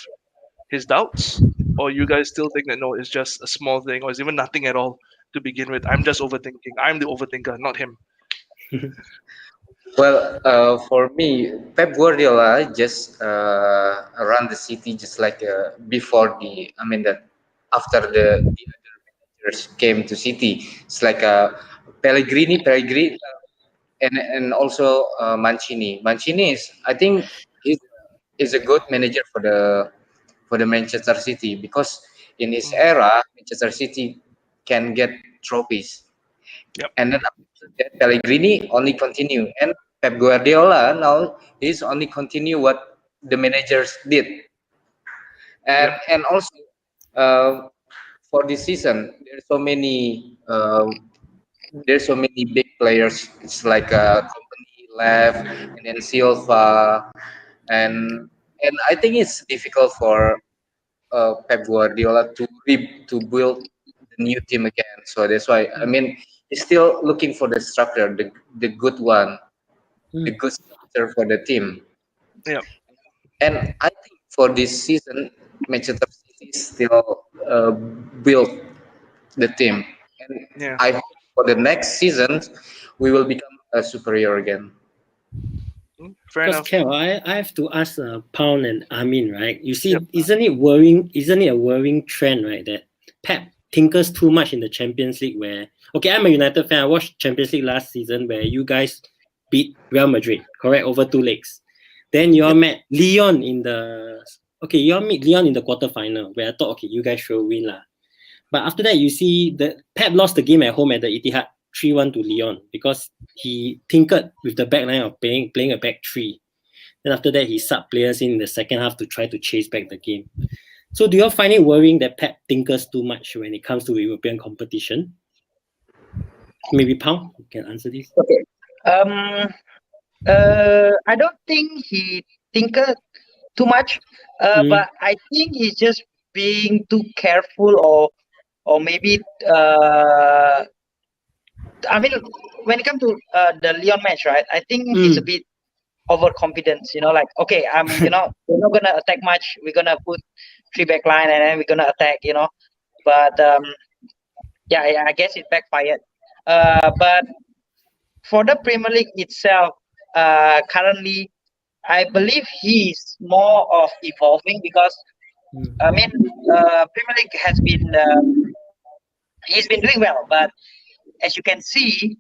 his doubts, or you guys still think that no, it's just a small thing, or it's even nothing at all to begin with? I'm just overthinking. I'm the overthinker, not him. Well, for me, Pep Guardiola just run the city just like before the. I mean that after the other managers came to City, it's like Pellegrini, and also Mancini. Mancini is, I think, he's is a good manager for the Manchester City because in his Mm, era, Manchester City can get trophies. yep, And then after that, Pellegrini only continue, and Pep Guardiola now he's only continue what the managers did, yep, and also uh, for this season there's so many there's so many big players. It's like a company left, and then Silva, and I think it's difficult for Pep Guardiola to build the new team again. So that's why I mean he's still looking for the structure, the good one, the good structure for the team. Yeah. And I think for this season, Manchester City still build the team, and Yeah. I hope for the next season we will become a superior again. Fair Because enough. Kel, I have to ask Pound and Amin, right? You see, Yep. isn't it worrying? Isn't it a worrying trend, right? That Pep tinkers too much in the Champions League. Where I'm a United fan. I watched Champions League last season where you guys beat Real Madrid, correct, over 2 legs. Then you all met Lyon in the you all meet Lyon in the quarterfinal where I thought you guys should win lah. But after that, you see the Pep lost the game at home at the Etihad 3-1 to Lyon because he tinkered with the back line of playing a back three. Then after that, he subbed players in the second half to try to chase back the game. So do you all find it worrying that Pep tinkers too much when it comes to European competition? Maybe Pound can answer this. Okay. I don't think he tinkered too much, but I think he's just being too careful, or maybe I mean, when it comes to the Lyon match, right? I think he's a bit overconfidence. Like okay, we're not gonna attack much. We're gonna put 3-back line and then we're gonna attack. But yeah, I guess it backfired. But for the Premier League itself, currently, I believe he's more of evolving because I mean, Premier League has been he's been doing well, but as you can see,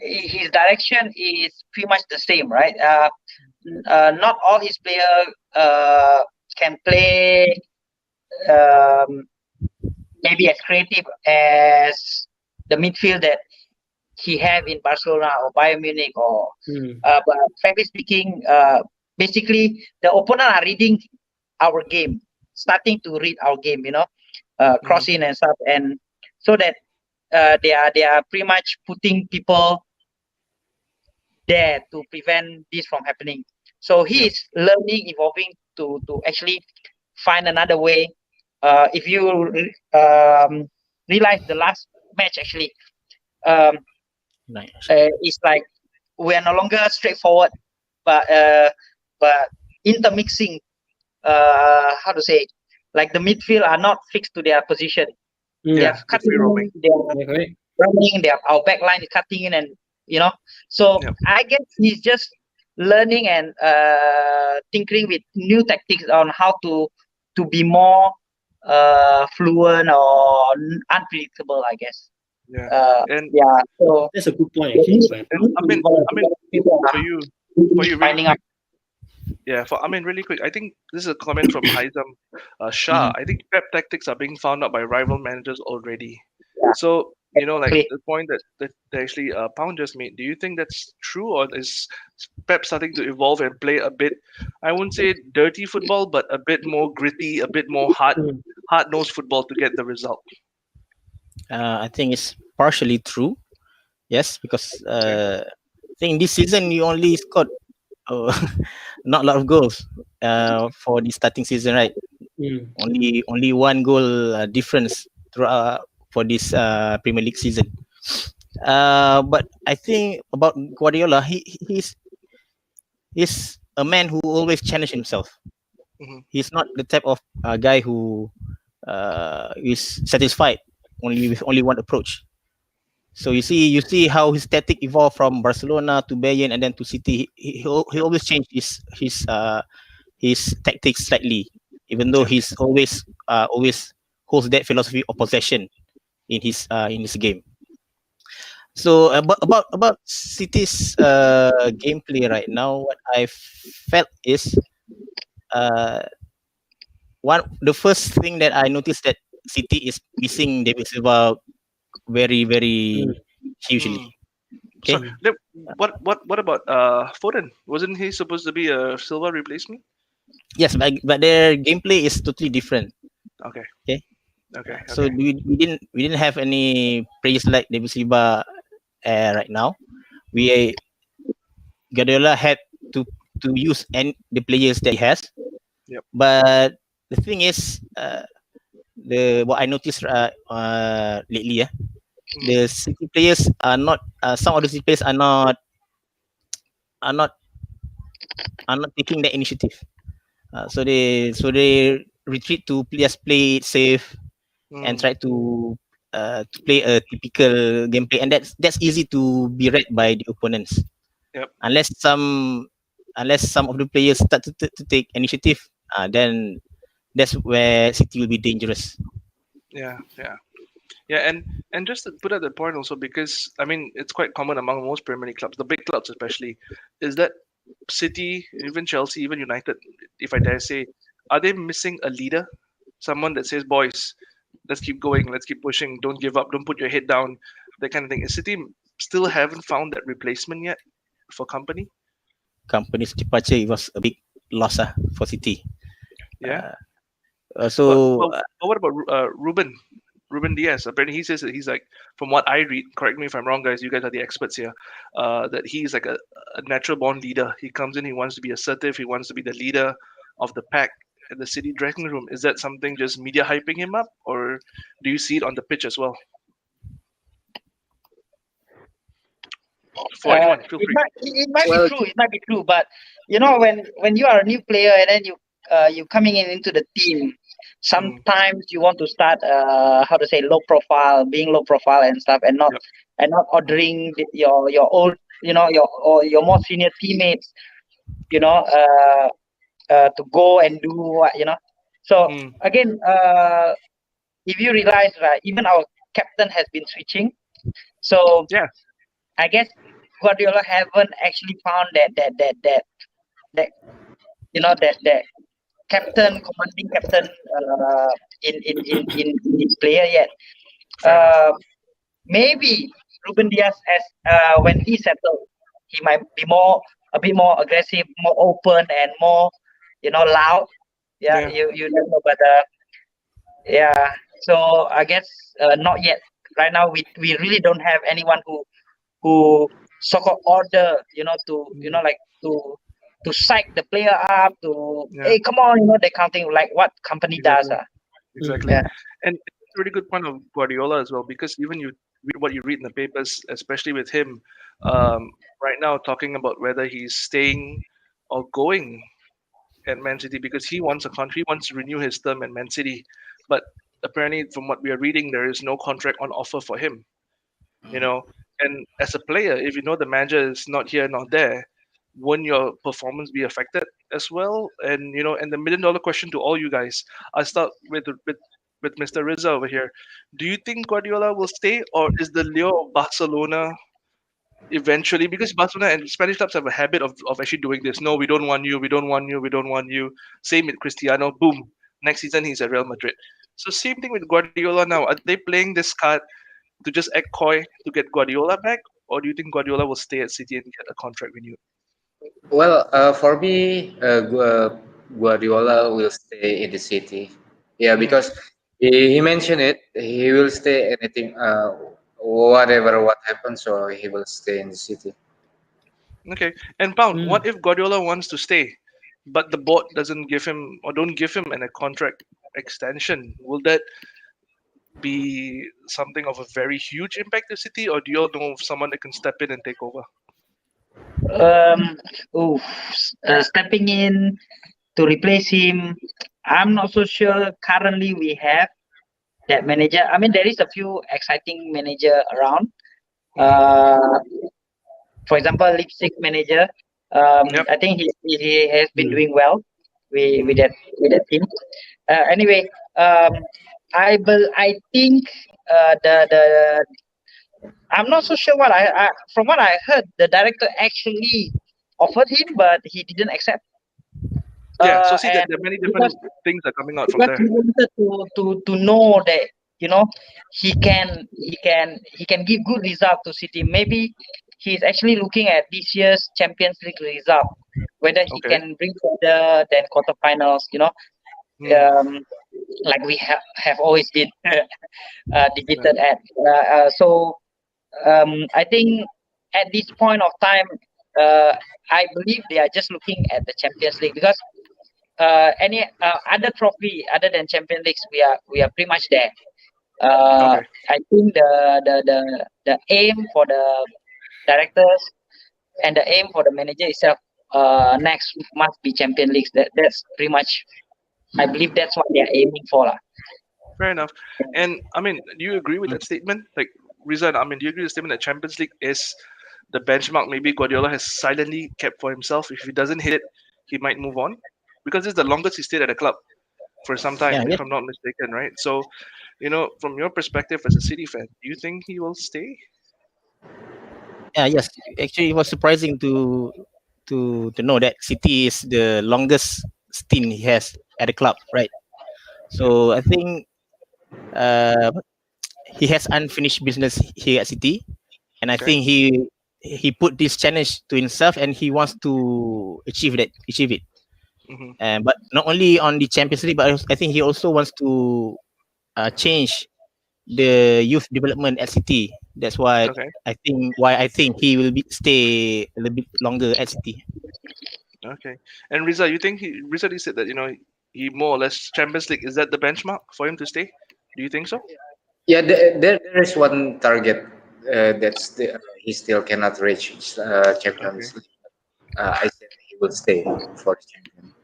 his direction is pretty much the same, right? Not all his players can play maybe as creative as the midfield that he have in Barcelona or Bayern Munich, or but frankly speaking, basically the opponent are reading our game, starting to read our game, crossing and stuff, and so that they are pretty much putting people there to prevent this from happening. So he is learning, evolving to actually find another way. If you realize the last match actually, it's like we are no longer straightforward, but intermixing. How to say? Like the midfield are not fixed to their position. They are cutting in, they are running. Our back line is cutting in, and So I guess he's just learning and tinkering with new tactics on how to be more fluent or unpredictable, I guess. So that's a good point. Actually. For you really quick. Yeah, really quick. I think this is a comment from Haizam Shah. I think Pep tactics are being found out by rival managers already. So like the point that actually Pound just made. Do you think that's true, or is Pep starting to evolve and play a bit? I wouldn't say dirty football, but a bit more gritty, a bit more hard-nosed football to get the result. I think it's partially true. Yes, because I think this season you only scored not a lot of goals for the starting season, right? Only one goal difference for this Premier League season. But I think about Guardiola, he's a man who always challenges himself. He's not the type of guy who is satisfied with only one approach. So you see how his tactic evolved from Barcelona to Bayern and then to City. He always changed his tactics slightly, even though he's always holds that philosophy of possession in his game. So about City's gameplay right now, what I felt is the first thing that I noticed that City is missing David Silva very, very hugely. Okay. So, what about Foden? Wasn't he supposed to be a Silva replacement? Yes, but their gameplay is totally different. Okay. So we didn't have any players like David Silva right now. Guardiola had to use the players that he has. Yep. But the thing is, what I noticed lately, the City players are not. Some of the City players are not taking the initiative. So they retreat to just play it safe and try to play a typical gameplay, and that's easy to be read by the opponents. Yep. Unless some of the players start to take initiative, then that's where City will be dangerous. Yeah, and just to put at that point also, because I mean it's quite common among most Premier League clubs, the big clubs especially, is that City, even Chelsea, even United, if I dare say, are they missing a leader, someone that says, "Boys, let's keep going, let's keep pushing, don't give up, don't put your head down," that kind of thing. Is City still haven't found that replacement yet for Company? Company's departure, it was a big loss for City. Yeah. So But what about Ruben Diaz? Apparently, he says that he's like, from what I read, correct me if I'm wrong, guys. You guys are the experts here. That he's like a natural born leader. He comes in, he wants to be assertive, he wants to be the leader of the pack in the City dressing room. Is that something just media hyping him up, or do you see it on the pitch as well? For anyone, feel free. It might be true. It might be true. But you know, when you are a new player and then you coming into the team, sometimes you want to start how to say being low profile and stuff, and not ordering your old, your more senior teammates, to go and do what, So again, if you realize, right, even our captain has been switching. So yeah, I guess Guardiola haven't actually found that commanding captain in his player yet. Maybe Ruben Diaz, as when he settled, he might be a bit more aggressive, more open, and more loud. Yeah. You don't know, but yeah. So I guess not yet. Right now, we really don't have anyone who so-called order, to psych the player up, hey, come on, they're counting like what Company does. Exactly. Yeah. And it's a really good point of Guardiola as well, because even you read what you read in the papers, especially with him right now talking about whether he's staying or going at Man City, because he wants to renew his term at Man City. But apparently, from what we are reading, there is no contract on offer for him. And as a player, if you know the manager is not here, not there, won't your performance be affected as well? And and the $1 million question to all you guys, I'll start with Mr. Rizza over here. Do you think Guardiola will stay, or is the lure of Barcelona eventually, because Barcelona and Spanish clubs have a habit of actually doing this? No, we don't want you, we don't want you, we don't want you. Same with Cristiano. Boom, next season he's at Real Madrid. So same thing with Guardiola now. Are they playing this card to just act coy to get Guardiola back, or do you think Guardiola will stay at City and get a contract renewed? Well, for me, Guardiola will stay in the City. Yeah, because he mentioned it. He will stay anything, whatever what happens. So he will stay in the City. Okay. And Pound, what if Guardiola wants to stay, but the board doesn't give him or don't give him a contract extension? Will that be something of a very huge impact to City, or do you all know of someone that can step in and take over? Stepping in to replace him, I'm not so sure. Currently, we have that manager. I mean, there is a few exciting manager around. For example, Leipzig manager. I think he has been doing well with that team. Anyway, I think the I'm not so sure from what I heard, the director actually offered him, but he didn't accept. Yeah, so see that there are many different things that are coming out from there. He wanted to know that he can give good result to City. Maybe he's actually looking at this year's Champions League result, whether he can bring further than quarterfinals. Like we have always been defeated at. So I think at this point of time, I believe they are just looking at the Champions League, because any other trophy other than Champions Leagues, we are pretty much there. Okay. I think the aim for the directors and the aim for the manager itself, next must be Champions Leagues. That's pretty much, I believe that's what they are aiming for, lah. Fair enough. And I mean, do you agree with that statement? Like, Rizan, I mean, do you agree with the statement that Champions League is the benchmark maybe Guardiola has silently kept for himself? If he doesn't hit it, he might move on, because it's the longest he stayed at a club for some time, Yeah, if I'm not mistaken, right? So, from your perspective as a City fan, do you think he will stay? yes. Actually, it was surprising to know that City is the longest stint he has at the club, right? So I think uh, he has unfinished business here at City, and I Okay. think he put this challenge to himself, and he wants to achieve it. Hmm. But not only on the Champions League, but I think he also wants to change the youth development at City. That's why Okay. I think he will stay a little bit longer at City. Okay. And Riza, you think he recently said that he more or less Champions League, is that the benchmark for him to stay? Do you think so? Yeah, there is one target he still cannot reach Okay. Champions League. I said he will stay for the champion.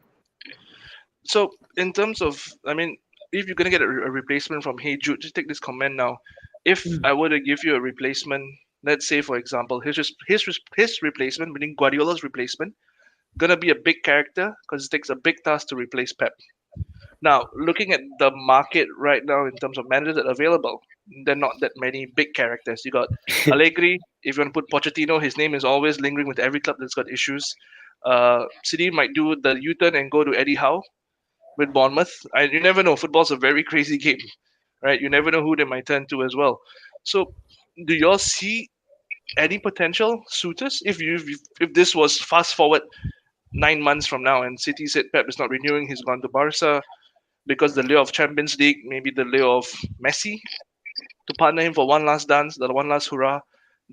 So in terms of, I mean, if you're gonna get a replacement from Hey Jude, just take this comment now. If I were to give you a replacement, let's say for example, his replacement, meaning Guardiola's replacement, gonna be a big character because it takes a big task to replace Pep. Now, looking at the market right now in terms of managers that are available, there are not that many big characters. You got Allegri. If you want to put Pochettino, his name is always lingering with every club that's got issues. City might do the U-turn and go to Eddie Howe with Bournemouth. You never know. Football's a very crazy game, right? You never know who they might turn to as well. So, do y'all see any potential suitors if this was fast forward 9 months from now and City said Pep is not renewing, he's gone to Barca because the lure of Champions League, maybe the lure of Messi to partner him for one last dance, the one last hurrah.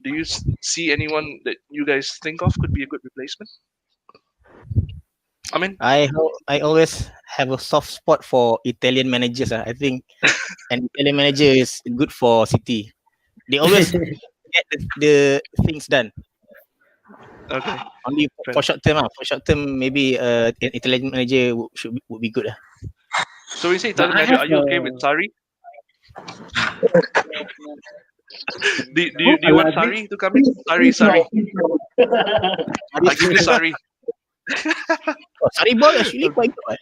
Do you see anyone that you guys think of could be a good replacement? I mean, I always have a soft spot for Italian managers. I think an Italian manager is good for City. They always get the things done. okay. Only for short term. For short term, maybe an Italian manager would be good. So we say But Italian I manager, have are you okay with Sarri? Do you want Sarri to come in? Sorry. I'll give you Sarri. Sarri ball actually quite good.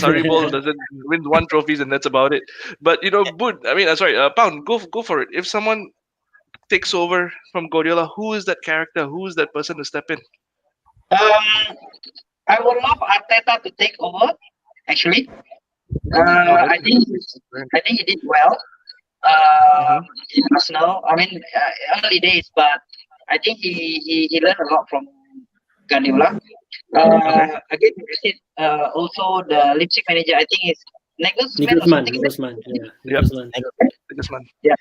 Sarri Ball doesn't win one trophies and that's about it. But Bud, I mean, sorry, Pound, go for it. If someone takes over from Guardiola, who is that character? Who is that person to step in? I would love Arteta to take over. Actually, I think he did well. In Arsenal. I mean, early days, but I think he learned a lot from Guardiola. Again, also the Leipzig manager, I think is Nagelsmann. Nagelsmann. Yep. Nagelsmann. Nagelsmann. Yeah.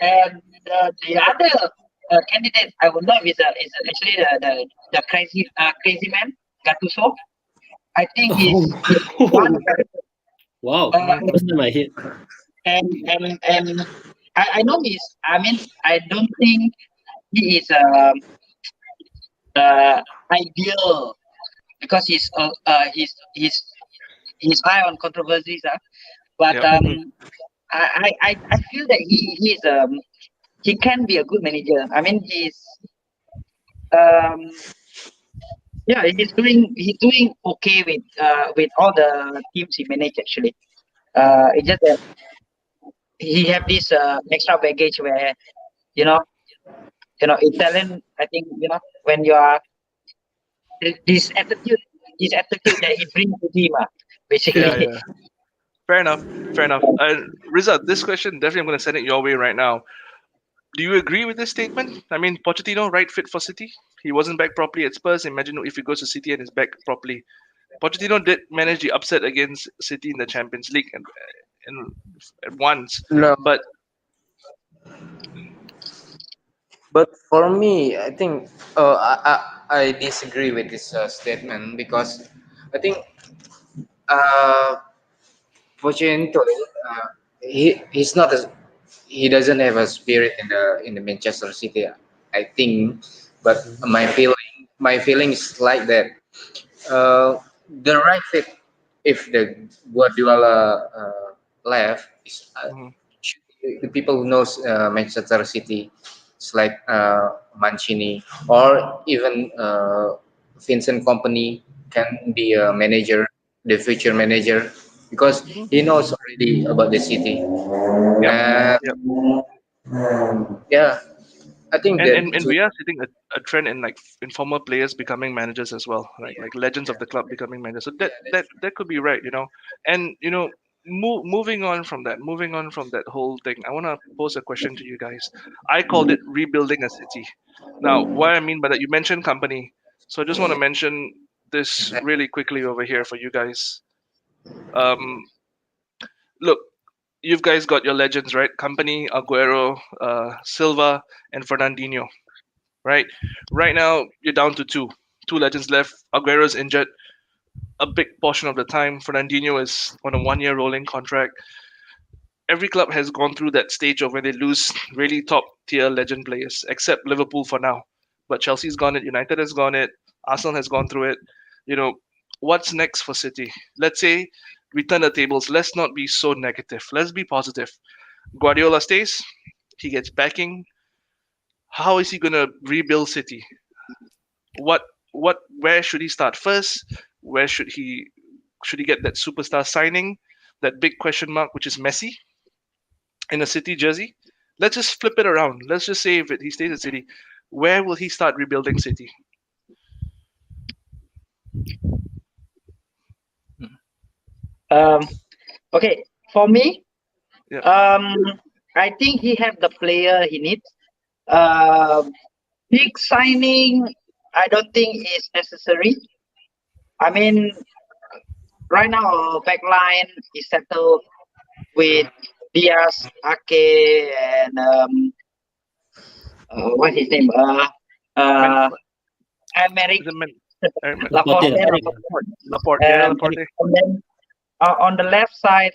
And the other candidate I would love is actually the crazy man Gattuso. I think he's one. Wow, first time I hit. And I know he's. I mean, I don't think he is ideal because he's high on controversies. But Yep. I feel that he can be a good manager. I mean, he's doing okay with all the teams he managed actually. It's just that he have this extra baggage where Italian. I think when you are this attitude that he brings to team, basically. Yeah. Fair enough. Riza, this question definitely I'm going to send it your way right now. Do you agree with this statement? I mean, Pochettino, right fit for City? He wasn't back properly at Spurs. Imagine if he goes to City and is back properly. Pochettino did manage the upset against City in the Champions League and at once. No, But But for me, I think I disagree with this statement because I think uh, Pochettino, he's not a, he doesn't have a spirit in the Manchester City. I think, but my feeling is like that. The right fit, if the Guardiola left, is Mhm. the people who knows Manchester City. It's like Mancini or even Vincent Company can be a manager, the future manager, because Mhm. he knows already about the city. Yep. And Yep. yeah, I think And we are seeing a trend in like in former players becoming managers as well, right? Like legends of the club becoming managers. So that could be right, you know. And you know, moving on from that whole thing, I want to pose a question to you guys. I called it rebuilding a city. Now, what I mean by that, you mentioned company, so I just want to mention this really quickly over here for you guys. Um, Look, you guys got your legends, right? Company, Aguero, Silva, and Fernandinho, right? Right now, you're down to two legends left. Aguero's injured a big portion of the time. Fernandinho is on a 1 year rolling contract. Every club has gone through that stage of when they lose really top tier legend players, except Liverpool for now. But Chelsea's gone it, United has gone it, Arsenal has gone through it. You know, what's next for City? Let's say we turn the tables. Let's not be so negative. Let's be positive. Guardiola stays, he gets backing. How is he gonna rebuild City? What where should he start first? Where should he get that superstar signing? That big question mark, which is Messi in a City jersey. Let's just flip it around. Let's just say he stays at City, where will he start rebuilding City? Um, okay, for me, Yeah. I think he have the player he needs. Uh, Big signing, I don't think is necessary. I mean, right now our back line is settled with Diaz, Ake, and what's his name? Man, Americ is it Man, Laporte. Laporte. Laporte? Yeah, Laporte. And then on the left side,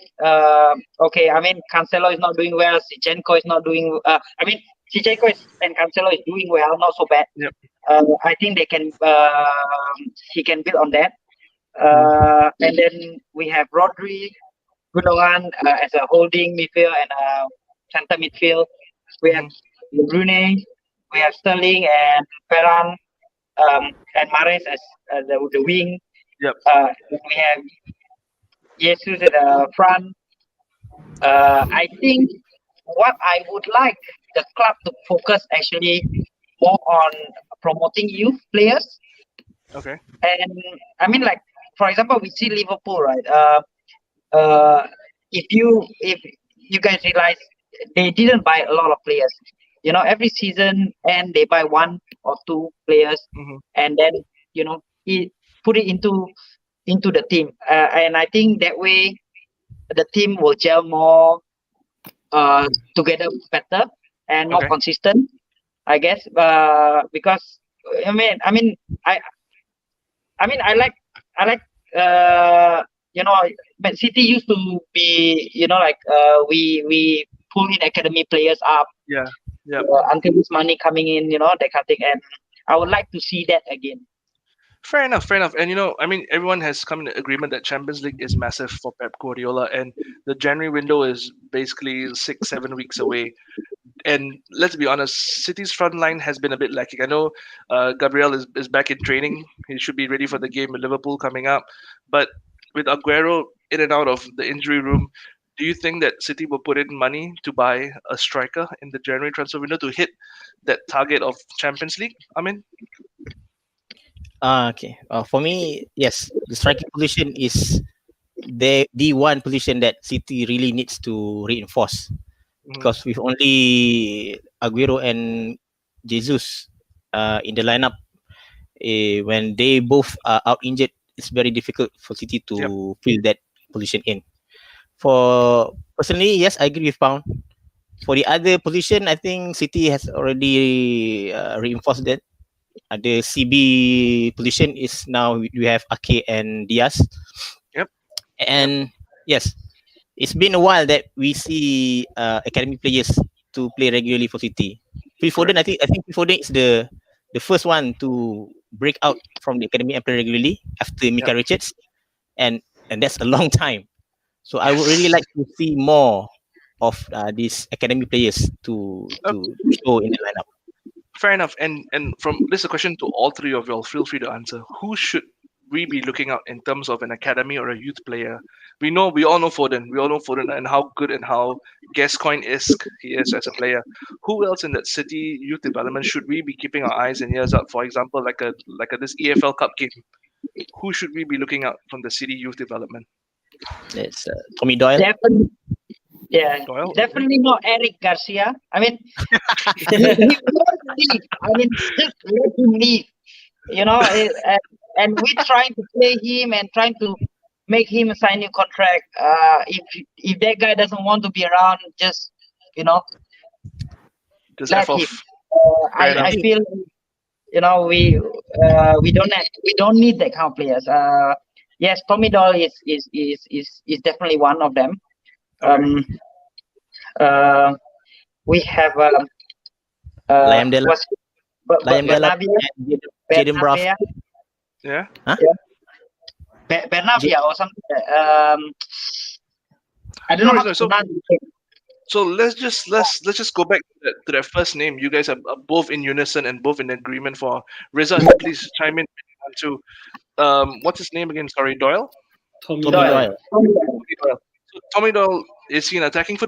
okay, I mean Cancelo is not doing well. Zinchenko is not doing. I mean Zinchenko and Cancelo is doing well, not so bad. Yep. I think they can. He can build on that. And then we have Rodri, Gundogan as a holding midfield and center midfield. We have Brune, we have Sterling and Ferran, and Mahrez as the wing. Yep. We have Jesus at the front. I think what I would like the club to focus actually more on promoting youth players. Okay. And I mean, like for example, we see Liverpool, right? If you guys realize they didn't buy a lot of players. You know, every season and they buy one or two players, Hmm. and then put it into the team. And I think that way the team will gel more together better and more Okay. consistent. I guess because I mean I I like you know Man City used to be like we pull in academy players up Yeah. Yep. until this money coming in, that kind of thing, and I would like to see that again. Fair enough, fair enough. And you know, I mean, everyone has come to agreement that Champions League is massive for Pep Guardiola, and the January window is basically 6, 7 weeks away. And let's be honest, City's front line has been a bit lacking. I know Gabriel is back in training; he should be ready for the game with Liverpool coming up. But with Aguero in and out of the injury room, do you think that City will put in money to buy a striker in the January transfer window to hit that target of Champions League? I mean, Okay. For me, yes, the striking position is the one position that City really needs to reinforce, because with only Aguero and Jesus in the lineup, when they both are out injured, it's very difficult for City to yep. fill that position in. For personally, yes, I agree with Pound. For the other position, I think City has already reinforced that. The CB position is now we have Ake and Diaz. Yep. And yes, it's been a while that we see academy players to play regularly for City. Phil Foden, I think Phil Foden is the first one to break out from the academy and play regularly after Mika Richards, and that's a long time. So I would really like to see more of these academy players to show in the lineup. Fair enough. And from this is a question to all three of y'all. Feel free to answer. Who should we be looking at in terms of an academy or a youth player? We all know Foden. We all know Foden and how good and how Gascoigne-esque he is as a player. Who else in that City youth development should we be keeping our eyes and ears out? For example, like this EFL Cup game. Who should we be looking at from the City youth development? It's Tommy Doyle. Definitely, yeah, Doyle? definitely not Eric Garcia. I mean, he won't leave. I mean, just let him leave. You know, and we're trying to play him and trying to make him sign a new contract. If that guy doesn't want to be around, just Just let F him. off. I feel we don't need that kind of players. Yes, Tommy Doyle is definitely one of them. We have Liam Delap. Liam Delap Bernabia, and Jaden Brough. Yeah. Bernabia or something. I don't know how to pronounce it. So let's just go back to that first name. You guys are both in unison and both in agreement for Riza. Please chime in too. What's his name again? Sorry, Doyle. Tommy Doyle. So Tommy Doyle, is he an attacking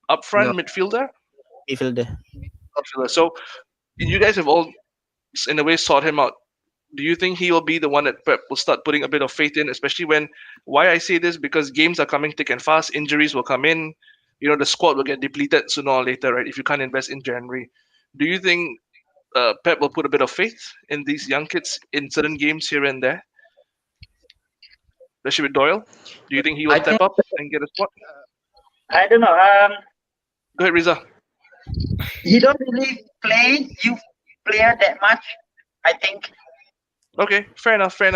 up front midfielder? Midfielder. Midfielder. So you guys have all in a way sought him out. Do you think he will be the one that Pep will start putting a bit of faith in, especially when? Why I say this, because games are coming thick and fast, injuries will come in, the squad will get depleted sooner or later, right? If you can't invest in January, do you think Pep will put a bit of faith in these young kids in certain games here and there? Especially with Doyle, do you think he will step up and get a spot? I don't know. Go ahead, Riza. He don't really play youth player that much, I think. Okay, fair enough. But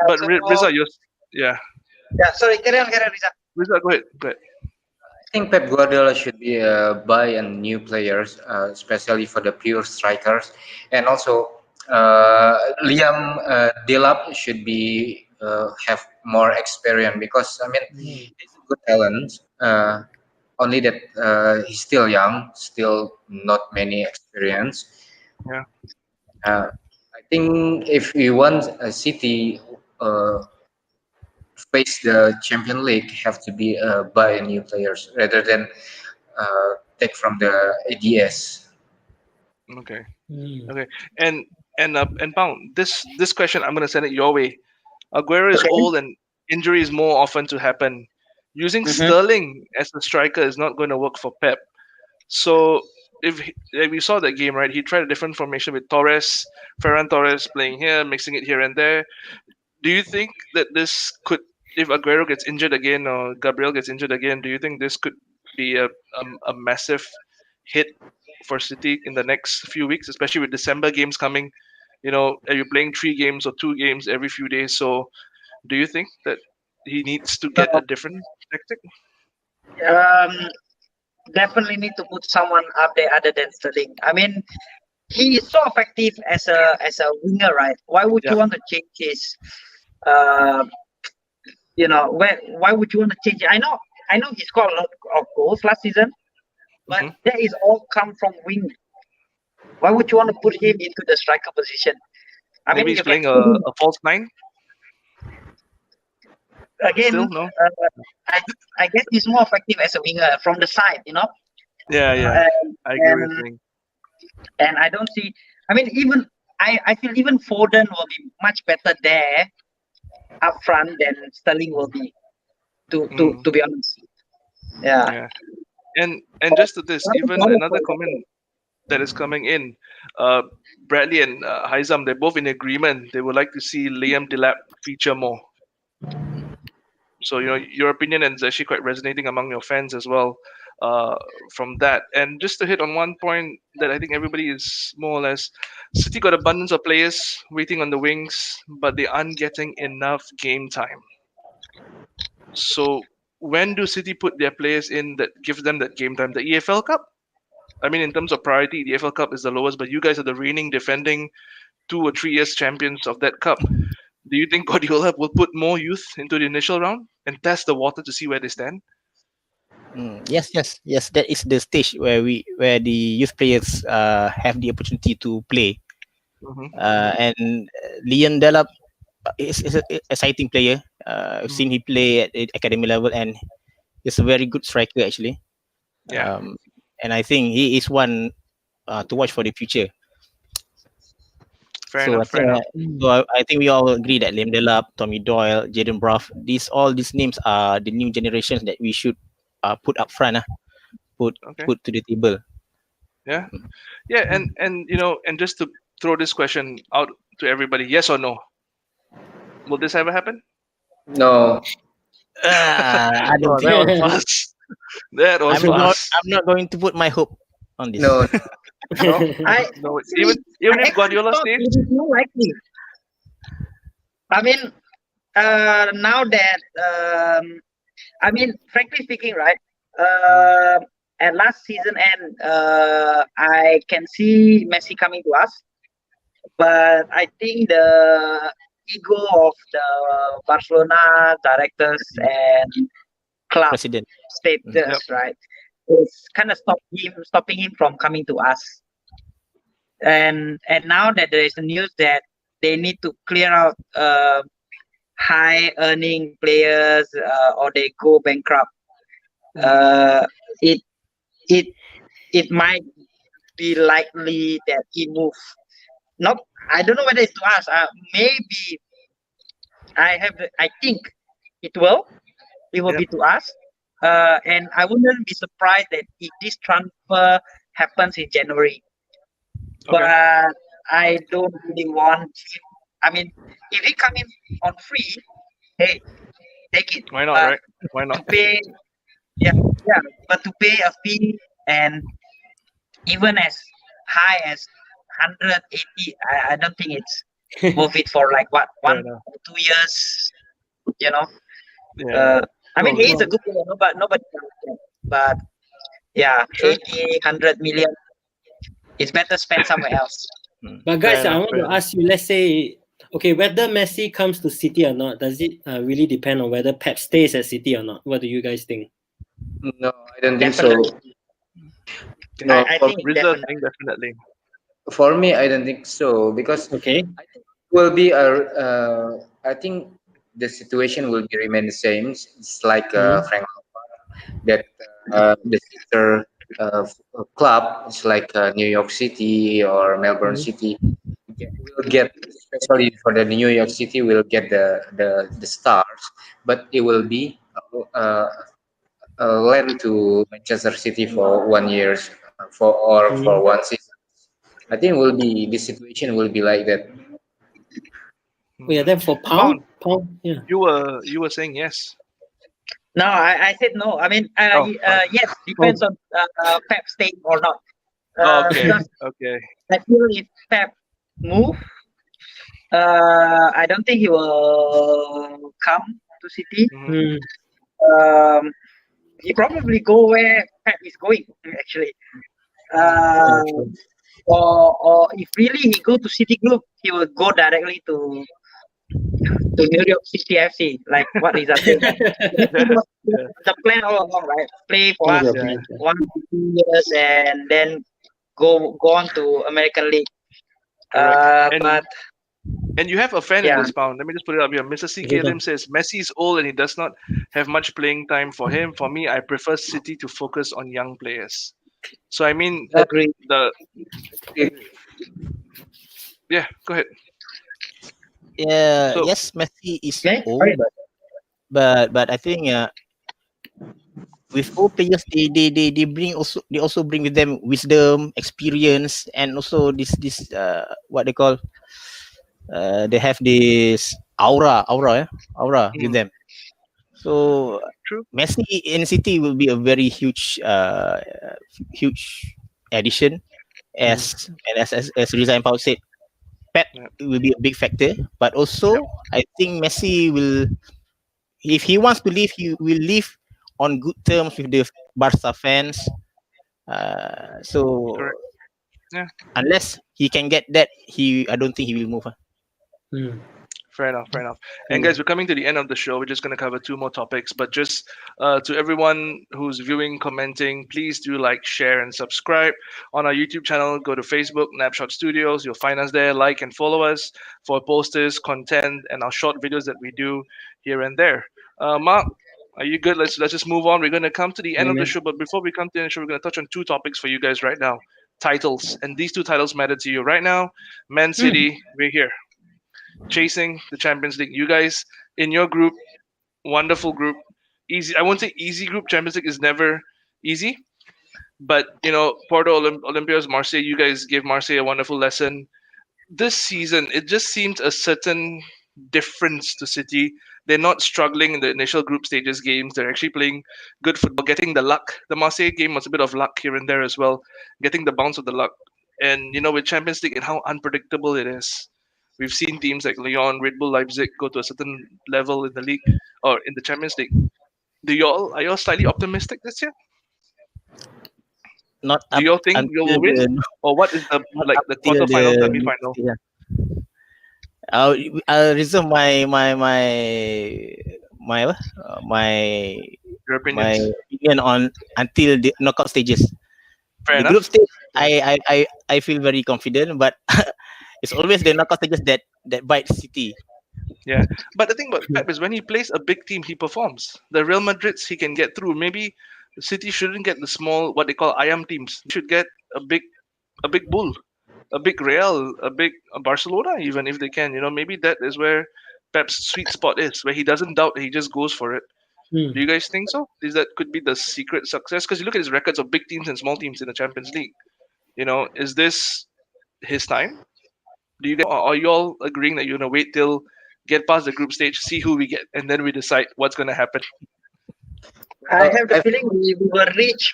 so, Riza, yeah. Yeah, sorry, carry on, Riza. Riza, go ahead. I think Pep Guardiola should be buy and new players, especially for the pure strikers, and also Liam Delap should be have more experience, because I mean he's a good talent. Only that he's still young, still not many experience. Yeah. I think if we want a City face the Champion League, have to be buy new players rather than take from the ADS. Okay. Okay. And Pound, this question I'm gonna send it your way. Aguero is old and injuries more often to happen. Using Sterling as a striker is not going to work for Pep. So if we saw that game, right, he tried a different formation with Ferran Torres playing here, mixing it here and there. Do you think that this could, if Aguero gets injured again or Gabriel gets injured again, do you think this could be a massive hit for City in the next few weeks, especially with December games coming? Are you playing 3 games or 2 games every few days? So do you think that he needs to get a different tactic? Definitely need to put someone up there other than Sterling. I mean, he is so effective as a winger, right? Why would you want to change his? Why would you want to change it? I know he scored a lot of goals last season, but that is all come from wing. Why would you want to put him into the striker position? Maybe he's playing a false 9. Again, still, no? I guess he's more effective as a winger from the side, Yeah. I agree with you. And I don't see. I mean, even I feel even Foden will be much better there up front than Sterling will be. To be honest. Yeah. And just to this, even another comment that is coming in, Bradley and Haizam, they're both in agreement. They would like to see Liam Delap feature more. So your opinion is actually quite resonating among your fans as well. From that, and just to hit on one point that I think everybody is more or less, City got abundance of players waiting on the wings, but they aren't getting enough game time. So when do City put their players in that gives them that game time? The EFL Cup? I mean, in terms of priority, the EFL Cup is the lowest, but you guys are the reigning, defending 2 or 3 years champions of that cup. Do you think Guardiola will put more youth into the initial round and test the water to see where they stand? Yes. That is the stage where the youth players have the opportunity to play. Mm-hmm. And Leon Delap is an exciting player. I've seen he play at the academy level, and he's a very good striker actually. Yeah. And I think he is one to watch for the future. Fair enough. So I think we all agree that Liam Delap, Tommy Doyle, Jaden Bruff, all these names are the new generations that we should put up front, put to the table. Yeah, and and just to throw this question out to everybody, yes or no? Will this ever happen? No. I don't think. That was fast. That was fast. I'm not going to put my hope on this. No. No, even if Guardiola stays, it is more likely. I mean, now that I mean, frankly speaking, right? At last season end, I can see Messi coming to us, but I think the ego of the Barcelona directors and club President status, right, is kind of stopping him from coming to us. And now that there is a news that they need to clear out high earning players or they go bankrupt, it might be likely that he move. Not, I don't know whether it's to us. Maybe I think it will be to us. And I wouldn't be surprised that if this transfer happens in January. Okay. But I don't really want him. I mean, if he come in on free, hey, take it. Why not, right? Why not? To pay, but to pay a fee and even as high as 180, I don't think it's worth it for like what 1 or 2 years. Yeah. I mean, he's a good player, but nobody. But yeah, 80, 100 million. It's better spent somewhere else. But guys, I want to ask you, let's say, okay, whether Messi comes to City or not, does it really depend on whether Pep stays at City or not? What do you guys think? No, I don't think so. No, I think definitely. For me, I don't think so, because I think will be I think the situation will be remain the same. It's like Frank Lampard, that the sister club is like New York City or Melbourne City will get, especially for the New York City, will get the stars, but it will be lent to Manchester City for 1 year for 1 season. I think the situation will be like that. Yeah, then for Pound, yeah. You were saying yes. No, I said no. I mean, yes, depends on Pep staying or not. Okay. Okay. I feel if Pep move, I don't think he will come to City. He probably go where Pep is going actually. Or if really he go to City Group, he will go directly to New York City FC, like what is that thing? The plan all along, right? Play for us 1 to 2 years and then go on to American League. And you have a fan in this, Pound. Let me just put it up here. Mr. C. Lim says Messi is old and he does not have much playing time for him. For me, I prefer City to focus on young players. So I mean, agree. Yeah, go ahead. Yeah, yes, Messi is old, but I think with old players, they also bring with them wisdom, experience, and also this what they call they have this aura with them. So True. Messi in City will be a very huge addition. As Riza and Paul said, Pep Yeah. will be a big factor. But also, I think Messi will, if he wants to leave, he will leave on good terms with the Barca fans. So Correct. Yeah. unless he can get that, I don't think he will move. Hmm. Fair enough, fair enough. And guys, we're coming to the end of the show. We're just going to cover two more topics, but just to everyone who's viewing, commenting, please do like, share, and subscribe on our YouTube channel. Go to Facebook, Napshot Studios. You'll find us there. Like and follow us for posters, content, and our short videos that we do here and there. Marc, are you good? Let's just move on. We're going to come to the end of the show, but before we come to the end of the show, we're going to touch on two topics for you guys right now. Titles, and these two titles matter to you right now. Man City, we're here chasing the Champions League. You guys in your group, wonderful group, easy. I won't say easy group. Champions League is never easy, but Porto, Olympiacos, Marseille. You guys gave Marseille a wonderful lesson. This season, it just seems a certain difference to City. They're not struggling in the initial group stages games. They're actually playing good football, getting the luck. The Marseille game was a bit of luck here and there as well, getting the bounce of the luck. And with Champions League and how unpredictable it is, we've seen teams like Lyon, Red Bull Leipzig go to a certain level in the league or in the Champions League. Are y'all slightly optimistic this year? Not Do y'all think you will win, or what is the quarterfinal, semi-final? Yeah. I'll reserve my Your opinions? opinion on until the knockout stages. Fair The enough. group stage, I feel very confident, but it's always the knockout stages that bite City. Yeah, but the thing about Pep is when he plays a big team, he performs. The Real Madrids he can get through. Maybe City shouldn't get the small, what they call ayam teams. They should get a big bull, a big Real, a big Barcelona, even if they can. Maybe that is where Pep's sweet spot is, where he doesn't doubt, he just goes for it. Do you guys think so? Is that could be the secret success? Because you look at his records of big teams and small teams in the Champions League. Is this his time? Do you guys, are you all agreeing that you're gonna wait till get past the group stage, see who we get, and then we decide what's gonna happen? I have the feeling we will reach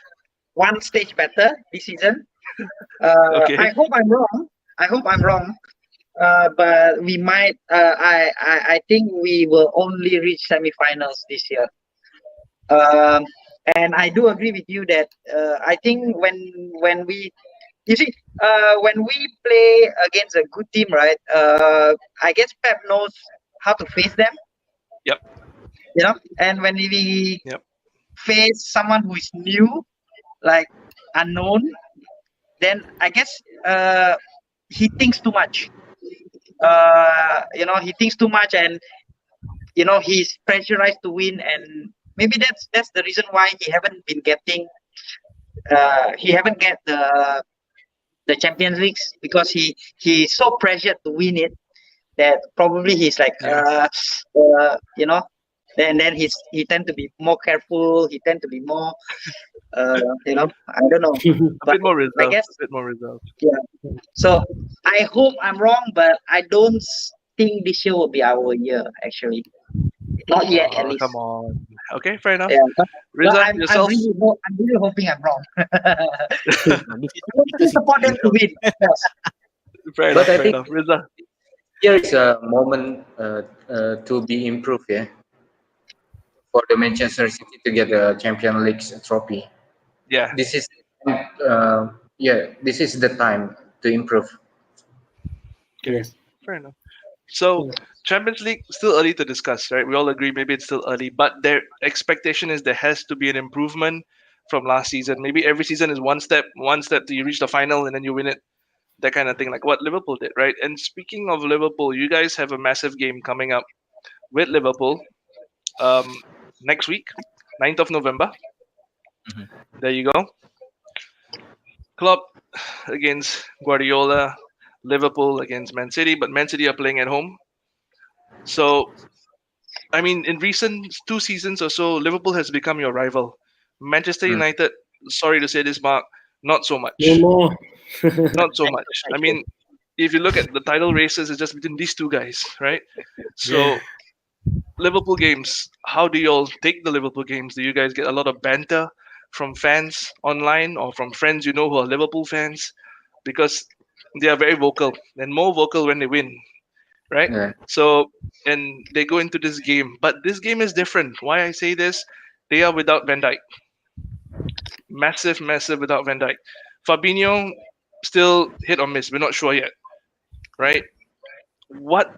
one stage better this season. Okay. I hope I'm wrong. But we might. I think we will only reach semi-finals this year. And I do agree with you that I think when we play against a good team, right? I guess Pep knows how to face them. Yep. And when we Yep. face someone who is new, like unknown, then I guess he thinks too much. He thinks too much, and he's pressurized to win, and maybe that's the reason why he haven't been getting get the Champions Leagues, because he's so pressured to win it that probably he's like then he tend to be more careful, he tend to be more I don't know. A bit more reserved. I guess, a bit more reserved. yeah. So I hope I'm wrong, but I don't think this year will be our year, actually. Not yet, at least. Come on. Okay, fair enough. Yeah. Riza, I'm yourself? really hoping I'm wrong. I want support them to win. Yes. Fair But enough, I fair think- enough. Riza. Here is a moment to be improved, yeah, for the Manchester City to get the Champions League trophy. Yeah. This is this is the time to improve. Yes. Fair enough. So Champions League still early to discuss, right? We all agree maybe it's still early, but their expectation is there has to be an improvement from last season. Maybe every season is one step till you reach the final and then you win it. That kind of thing, like what Liverpool did, right? And speaking of Liverpool, you guys have a massive game coming up with Liverpool next week, 9th of November. There you go. Klopp against Guardiola, Liverpool against Man City, but Man City are playing at home. So, I mean, in recent 2 seasons or so, Liverpool has become your rival. Manchester United, sorry to say this, Marc, not so much. No more. Not so much. I mean, if you look at the title races, it's just between these two guys, right? So, Liverpool games. How do you all take the Liverpool games? Do you guys get a lot of banter from fans online or from friends you know who are Liverpool fans? Because they are very vocal and more vocal when they win, right? Yeah. So, and they go into this game, but this game is different. Why I say this? They are without Van Dijk, massive without Van Dijk. Fabinho still hit or miss. We're not sure yet, right? What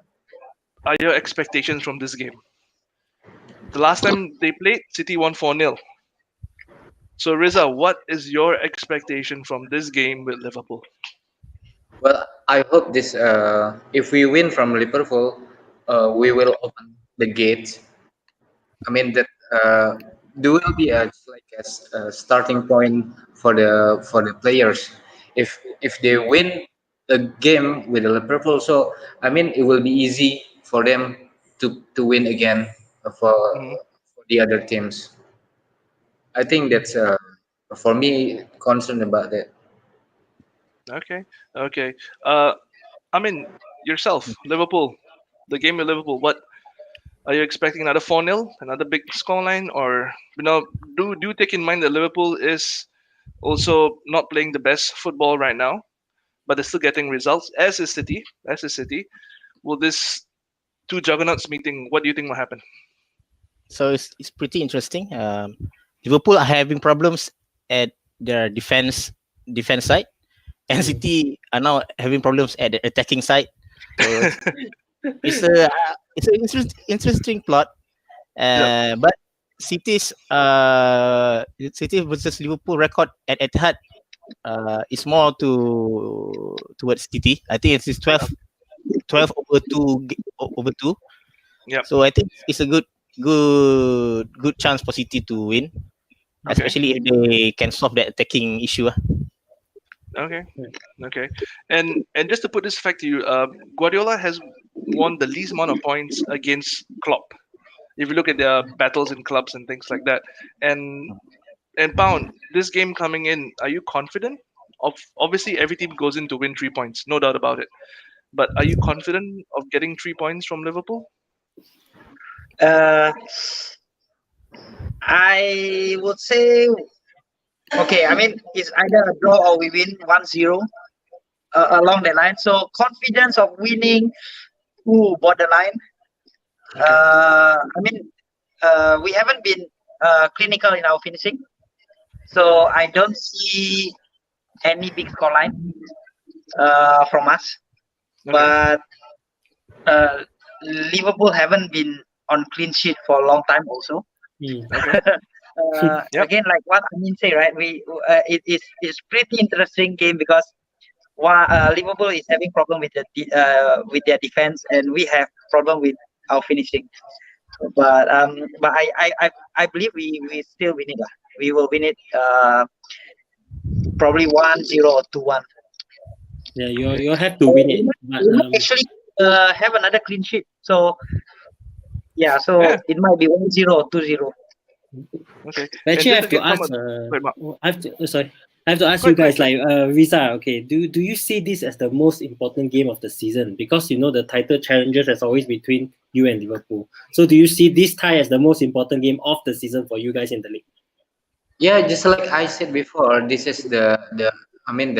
are your expectations from this game? The last time they played, City won 4-0. So Riza, what is your expectation from this game with Liverpool? Well, I hope this. If we win from Liverpool, we will open the gate. I mean that there will be a like a starting point for the players. If they win a game with the Liverpool, so I mean it will be easy for them to win again Hmm. for the other teams. I think that's for me concerned about that. Okay, okay. Uh, I mean yourself, Liverpool, the game with Liverpool. What are you expecting? Another 4-0, another big scoreline, or do take in mind that Liverpool is also not playing the best football right now, but they're still getting results. As is City, as is City. Will this two juggernauts meeting? What do you think will happen? So it's pretty interesting. Liverpool are having problems at their defense side, and City are now having problems at the attacking side. So it's an interesting plot. Yep. But City versus Liverpool record at Etihad is more towards City. I think it's 12 over over two. Yep. So I think it's a good chance for City to win, Okay. especially if they can solve that attacking issue. Okay. Okay. And just to put this fact to you, Guardiola has won the least amount of points against Klopp. If you look at their battles in clubs and things like that, and Pound, this game coming in, are you confident? Obviously, every team goes in to win 3 points, no doubt about it. But are you confident of getting 3 points from Liverpool? Uh, I would say okay. I mean, it's either a draw or we win 1-0 along the line. So confidence of winning, borderline. Okay. I mean, we haven't been clinical in our finishing, so I don't see any big scoreline from us. Okay. But Liverpool haven't been on clean sheet for a long time also. Okay. Yep. Again, like what Amin say, right? It's pretty interesting game because Liverpool is having problem with with their defense, and we have problem with our finishing. But I believe we still win it. We will win it probably 1-0 or 2-1. Yeah, you have to win it. But We might actually have another clean sheet. So yeah, so Yeah. it might be 1-0 or 2-0. Okay. actually, I And have just to to get some ask. Wait, Mark. I have to. Sorry, I have to ask Go you ahead, guys. Like, Riza. Okay, do you see this as the most important game of the season? Because the title challenges has always between you and Liverpool. So, do you see this tie as the most important game of the season for you guys in the league? Yeah, just like I said before, this is the I mean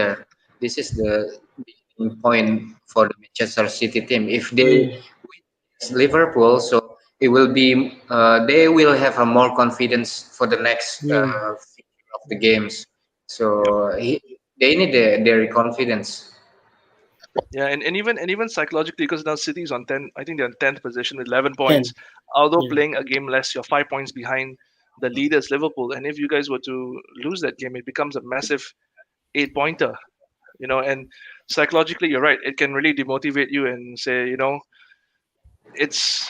this is the beginning point for the Manchester City team. If they win against Liverpool, so it will be they will have a more confidence for the next feature of the games. Yep. So they need their confidence. Yeah, and even psychologically, because now City's on 10, I think they're on 10th position with 11 10. points. Although Yeah. playing a game less, you're 5 points behind the leaders, Liverpool. And if you guys were to lose that game, it becomes a massive 8 pointer. And psychologically, you're right. It can really demotivate you and say, it's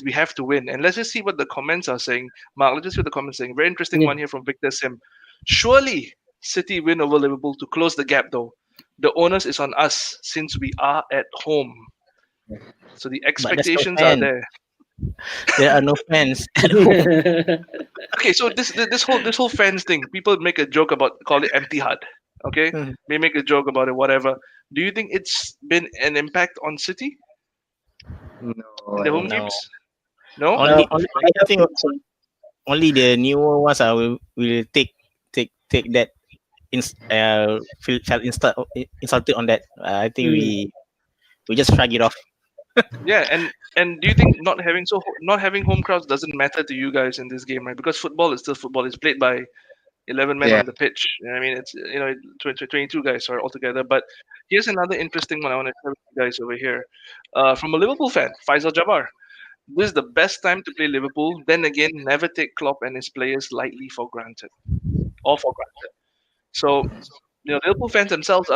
we have to win. And let's just see what the comments are saying. Mark, let's just see what the comments saying. Very interesting Yeah. one here from Victor Sim. Surely City win over Liverpool to close the gap, though. The onus is on us since we are at home. So the But there's no expectations are fans. there. There are no fans. Okay, so this whole fans thing, people make a joke about, call it empty hut. Okay, Mhm. they make a joke about it, whatever. Do you think it's been an impact on City in No, the home No. games? No. I think only the newer ones will take that felt insulted on that. I think we just shrug it off. Yeah, and do you think not having home crowds doesn't matter to you guys in this game, right? Because football is still football. It's played by 11 men Yeah. on the pitch. I mean, it's 22 guys are altogether. But here's another interesting one I want to share with you guys over here, from a Liverpool fan, Faisal Jabbar. This is the best time to play Liverpool. Then again, never take Klopp and his players lightly for granted, or for granted. So, Liverpool fans themselves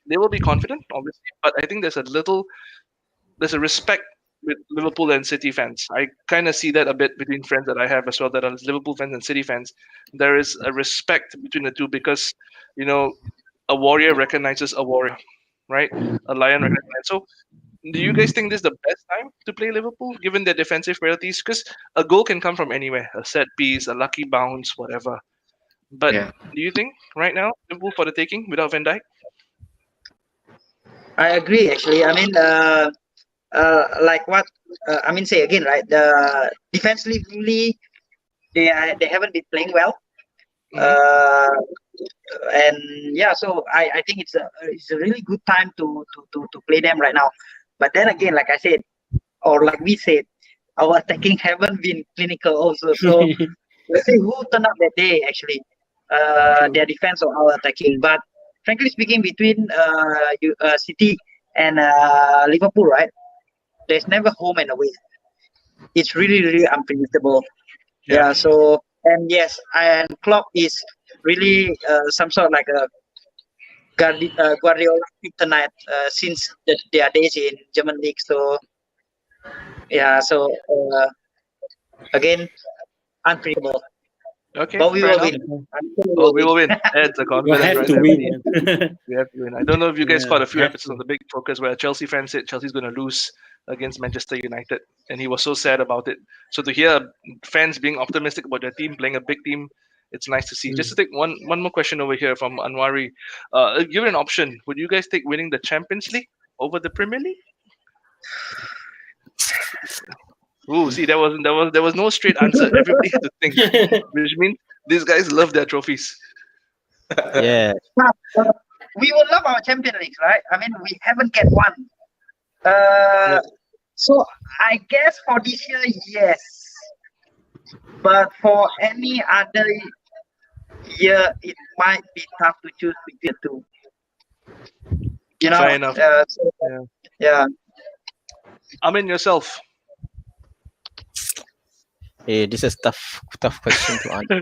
they will be confident, obviously, but I think there's a respect with Liverpool and City fans. I kind of see that a bit between friends that I have as well that are Liverpool fans and City fans. There is a respect between the two because, a warrior recognizes a warrior, right? A lion recognizes. So, do you guys think this is the best time to play Liverpool given their defensive priorities? Because a goal can come from anywhere, a set piece, a lucky bounce, whatever. But Yeah. do you think right now Liverpool for the taking without Van Dijk? I agree. Actually, I mean, like what Amin say again, right? The defensively, they haven't been playing well. Mhm. And yeah, so I think it's a really good time to play them right now. But then again, like I said, or like we said, our attacking haven't been clinical also. So let's see who turned up that day actually, their defense or our attacking. But frankly speaking, between City and Liverpool, right? There's never home and away. It's really unpredictable. Yeah. So and yes, and Klopp is really some sort of like a Guardiola kryptonite since their days in German league. So yeah. So again, unpredictable. Okay, But we fair will enough. win. Oh, we will win. Adds the You confidence have right to there. win. We have to win. I don't know if you guys Yeah, caught a few have episodes to. on the Big Focus where a Chelsea fan said Chelsea's going to lose against Manchester United, and he was so sad about it. So to hear fans being optimistic about their team playing a big team, it's nice to see. Just to take one more question over here from Anwari. Given an option, would you guys take winning the Champions League over the Premier League? Ooh, see, there was no straight answer. Everybody had to think, which means these guys love their trophies. Yeah. We will love our Champions League, right? I mean, we haven't get one. So I guess for this year, yes. But for any other year, it might be tough to choose between the two. Fair enough. Yeah. I mean, yourself. Hey, this is tough question to answer.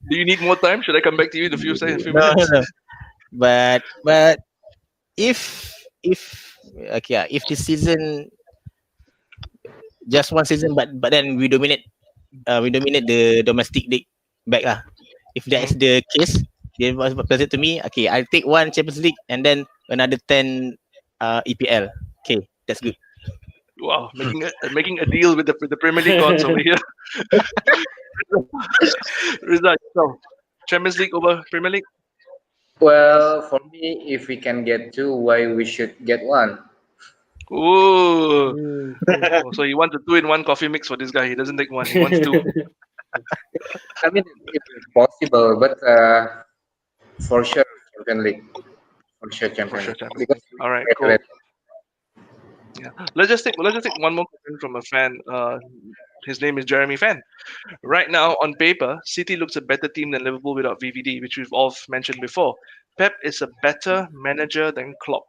Do you need more time? Should I come back to you in a few No, minutes? no. But if if this season just one season, but then we dominate the domestic league back lah. If that is the case, they was present to me. Okay, I'll take one Champions League and then another 10 EPL. Okay, that's good. Wow, making a deal with the Premier League gods over here. Rizal, so Champions League over Premier League? Well, for me, if we can get two, why we should get one? Ooh. So he wants a 2-in-1 coffee mix for this guy. He doesn't take one. He wants two. I mean, it is possible, but for sure, Champions League. For sure, Champions League. Champions Because League. All right, cool. Yeah. Let's just take one more question from a fan. His name is Jeremy Fan. Right now, on paper, City looks a better team than Liverpool without VVD, which we've all mentioned before. Pep is a better manager than Klopp.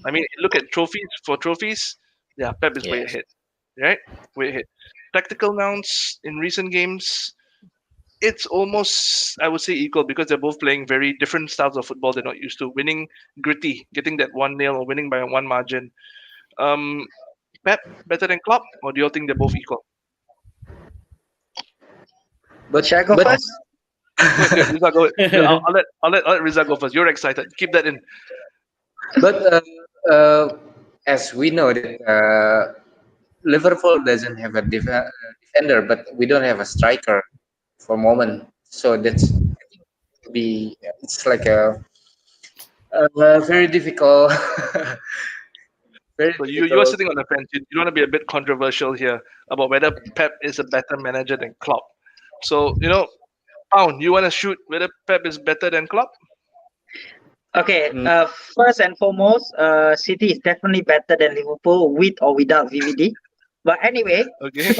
I mean, look at trophies. Yeah, Pep is way ahead, right? Way ahead. Tactical nouns in recent games, it's almost, I would say, equal because they're both playing very different styles of football they're not used to. Winning gritty, getting that 1-0 or winning by a 1 margin. Pep better than Klopp, or do you think they're both equal? But Shall I go first? Good, Rizal, go ahead. I'll let Rizal go first. You're excited. Keep that in. But as we know that Liverpool doesn't have a defender, but we don't have a striker for a moment. So it's like a very difficult Very So you are difficult. sitting on the fence. You want to be a bit controversial here about whether Pep is a better manager than Klopp. So Pound, you want to shoot whether Pep is better than Klopp? Okay, Mm. first and foremost, City is definitely better than Liverpool with or without VVD. But anyway, Okay.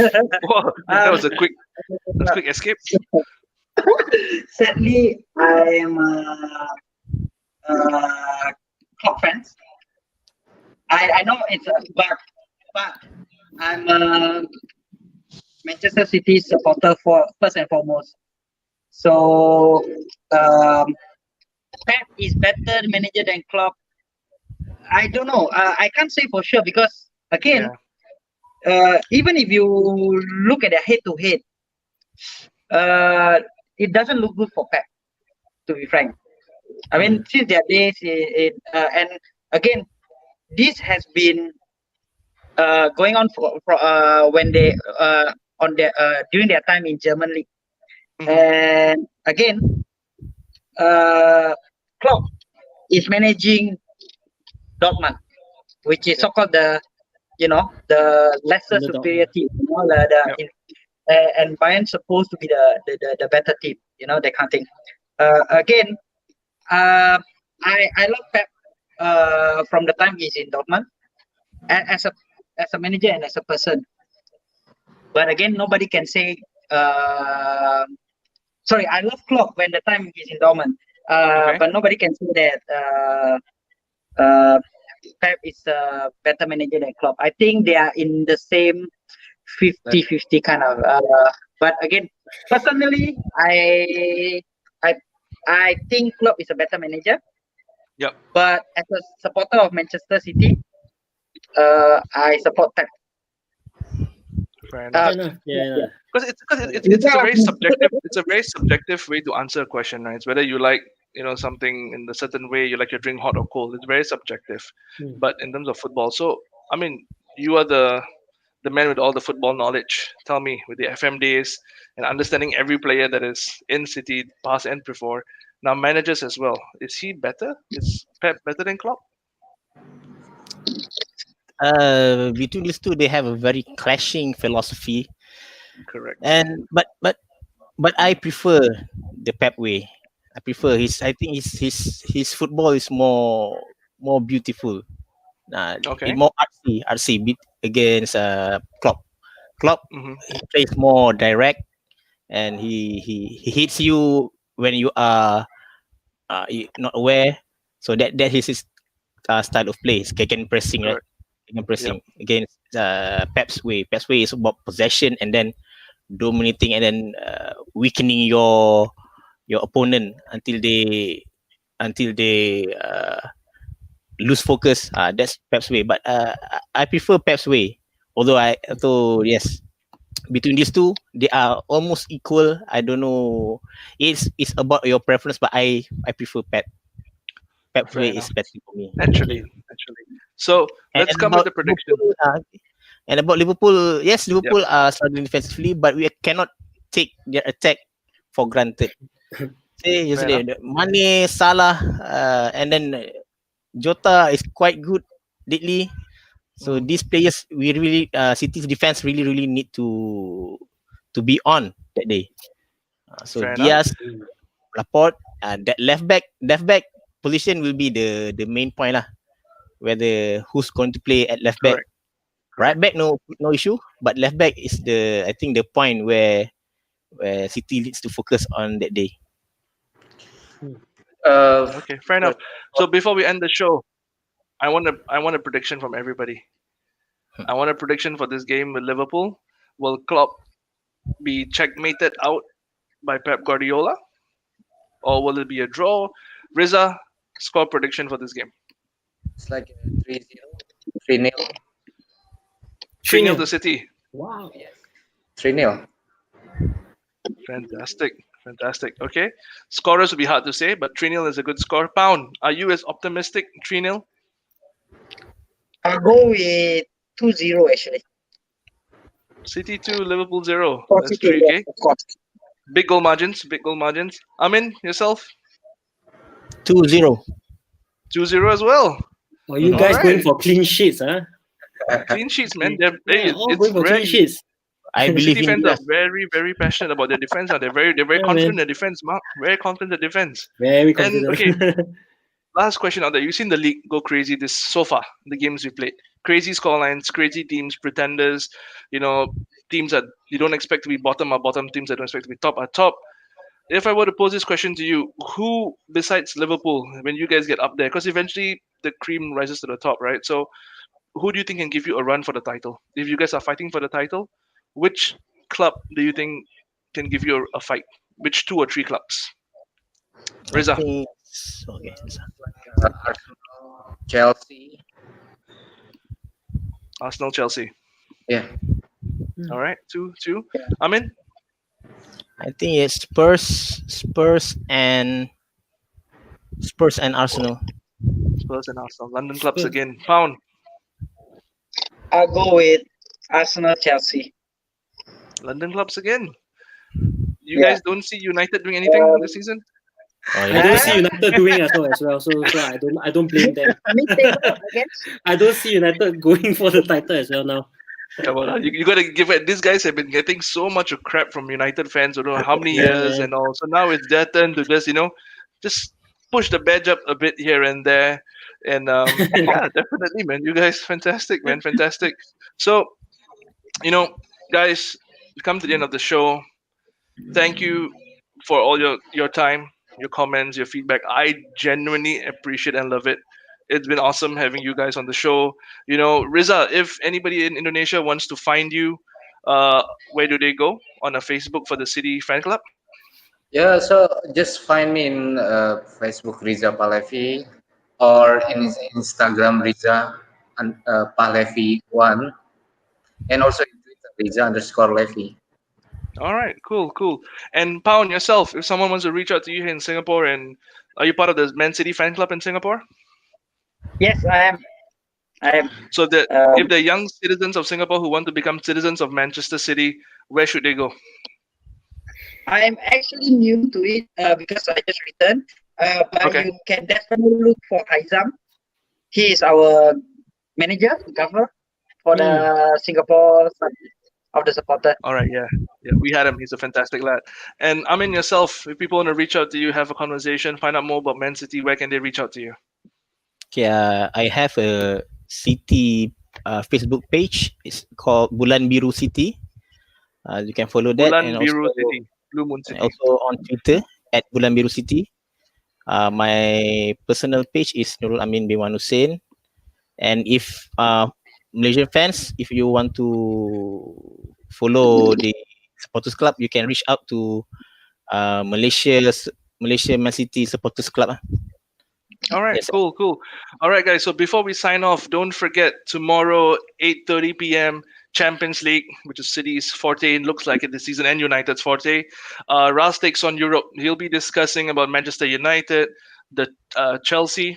Wow, that was a quick escape. sadly, I am Klopp fans. I know it's but I'm a Manchester City supporter for first and foremost. So Pep is better manager than Klopp. I don't know. I can't say for sure because again, even if you look at the head to head, it doesn't look good for Pep. To be frank, I mean, since their days, and again, this has been going on for when they on their during their time in Germany, and again, Klopp is managing Dortmund, which is so-called the lesser Underdog, superior team, and Bayern supposed to be the better team, that kind of thing. Again, I love Pep from the time he's in Dortmund, as a manager and as a person. But again, nobody can say. Sorry, I love Klopp when the time he's in Dortmund, but nobody can say that Pep is a better manager than Klopp. I think they are in the same 50-50 kind of. But again, personally, I think Klopp is a better manager. Yep. But as a supporter of Manchester City, I support Pep. Fair enough. Because it's a very subjective. It's a very subjective way to answer a question, right? It's whether you like something in a certain way, you like your drink hot or cold. It's very subjective. But in terms of football, so I mean, you are the man with all the football knowledge. Tell me, with the FM days and understanding every player that is in City, past and before, now managers as well. Is he better? Is Pep better than Klopp? Between these two, they have a very clashing philosophy. Correct. And but I prefer the Pep way. I prefer I think his football is more beautiful. More artsy against Klopp. Klopp he plays more direct, and he hits you when you are not aware. So that is his style of play. Gegenpressing, pressing, right? Gegenpressing against Pep's way. Pep's way is about possession and then dominating and then weakening your opponent until they lose focus. That's Pep's way. But I prefer Pep's way. Although yes, between these two, they are almost equal. I don't know. It's about your preference, but I prefer Pep. Pep's way is better for me. Naturally. So let's come with the prediction. And about Liverpool, yes, Liverpool are struggling defensively, but we cannot take their attack for granted. Say yesterday, Mane, Salah, and then Jota is quite good lately. So these players, we really City's defense really need to be on that day. So Diaz, Laporte, that left back position will be the main point lah. Whether who's going to play at left back. Correct. Right back, no issue, but left back is I think the point where City needs to focus on that day. Okay, fair enough. So before we end the show, I want a prediction from everybody. I want a prediction for this game with Liverpool. Will Klopp be checkmated out by Pep Guardiola, or will it be a draw? Riza, score prediction for this game. It's like 3-0, 3-0. 3-0 to City. Wow. 3-0. Fantastic. Okay. Scorers will be hard to say, but 3-0 is a good score. Pound, are you as optimistic? 3-0? I'll go with 2-0 actually. City 2, Liverpool 0. For That's City, 3, okay? of course. Big goal margins. Amin, yourself? 2-0. 2-0 as well. Oh, you guys Alright. going for clean sheets, huh? Clean sheets, man. Yeah, all It's going for rare. clean sheets. I believe City in fans you. are very, very passionate about their defense. They're very Yeah, confident in man. their defense, Mark. Very confident in their defense. Very And confident. okay, last question out there. You've seen the league go crazy this so far, the games we played. Crazy scorelines, crazy teams, pretenders, teams that you don't expect to be bottom are bottom, teams that don't expect to be top are top. If I were to pose this question to you, who besides Liverpool, when you guys get up there, because eventually the cream rises to the top, right? So who do you think can give you a run for the title? If you guys are fighting for the title, which club do you think can give you a fight? Which 2 or 3 clubs? I Reza, think okay. Arsenal, Chelsea. Arsenal, Chelsea. Yeah. All right, two. Amin, I think it's Spurs and Arsenal. Spurs and Arsenal. London clubs Spurs. again. Pound. I'll go with Arsenal, Chelsea. London clubs again. You Yeah. guys don't see United doing anything this season? Oh, I yeah. don't see United doing as well. So I don't blame them. Mid-table, I guess. I don't see United going for the title as well now. Come on, you got to give it. These guys have been getting so much of crap from United fans. I don't know how many Yeah, years man. and all. So now it's their turn to just push the badge up a bit here and there. And yeah, definitely, man. You guys, fantastic, man, fantastic. So, guys, we come to the end of the show. Thank you for all your time, your comments, your feedback. I genuinely appreciate and love it. It's been awesome having you guys on the show. Riza, if anybody in Indonesia wants to find you, where do they go? On a Facebook for the City Fan Club? Yeah, so just find me in Facebook Riza Palevi or in Instagram Riza and Palevi1 and also in Twitter Riza_Levy. All right, cool. And Pound, yourself, if someone wants to reach out to you here in Singapore, and are you part of the Man City Fan Club in Singapore? Yes, I am. So that Um, if the young citizens of Singapore who want to become citizens of Manchester City, where should they go? I'm actually new to it because I just returned. But Okay. you can definitely look for Haizam. He is our manager, governor for the Singapore side of the supporter. All right, yeah, we had him. He's a fantastic lad. And Amin, yourself, if people want to reach out to you, have a conversation, find out more about Man City, where can they reach out to you? Okay, I have a city Facebook page. It's called Bulan Biru City. You can follow that, Bulan and Biru also, City, Blue Moon City. also on Twitter at Bulan Biru City. My personal page is Nurul Amin bin Wan Hussein. And if Malaysian fans, if you want to follow the supporters club, you can reach out to Malaysia Man City Supporters Club. All right, Yes. cool. All right, guys. So before we sign off, don't forget tomorrow 8:30 p.m. Champions League, which is City's forte. It looks like it this season, and United's forte. Ras takes on Europe. He'll be discussing about Manchester United, the Chelsea,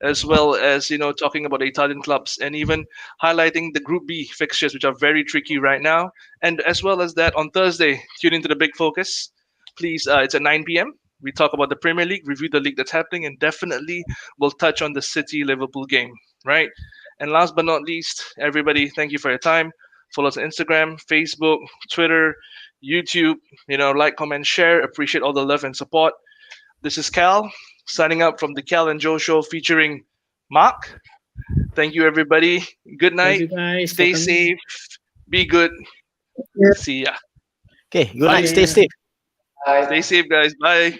as well as talking about the Italian clubs and even highlighting the Group B fixtures, which are very tricky right now. And as well as that, on Thursday, tune into the Big Focus. Please, it's at 9 p.m. We talk about the Premier League, review the league that's happening, and definitely we'll touch on the City Liverpool game, right? And last but not least, everybody, thank you for your time. Follow us on Instagram, Facebook, Twitter, YouTube. Like, comment, share. Appreciate all the love and support. This is Kal signing up from the Kal and Joe Show featuring Marc. Thank you, everybody. Good Thank you night. guys. Stay for coming. safe. Be good. See ya. Okay, good Bye. night. Stay safe. Bye. Stay safe, guys. Bye.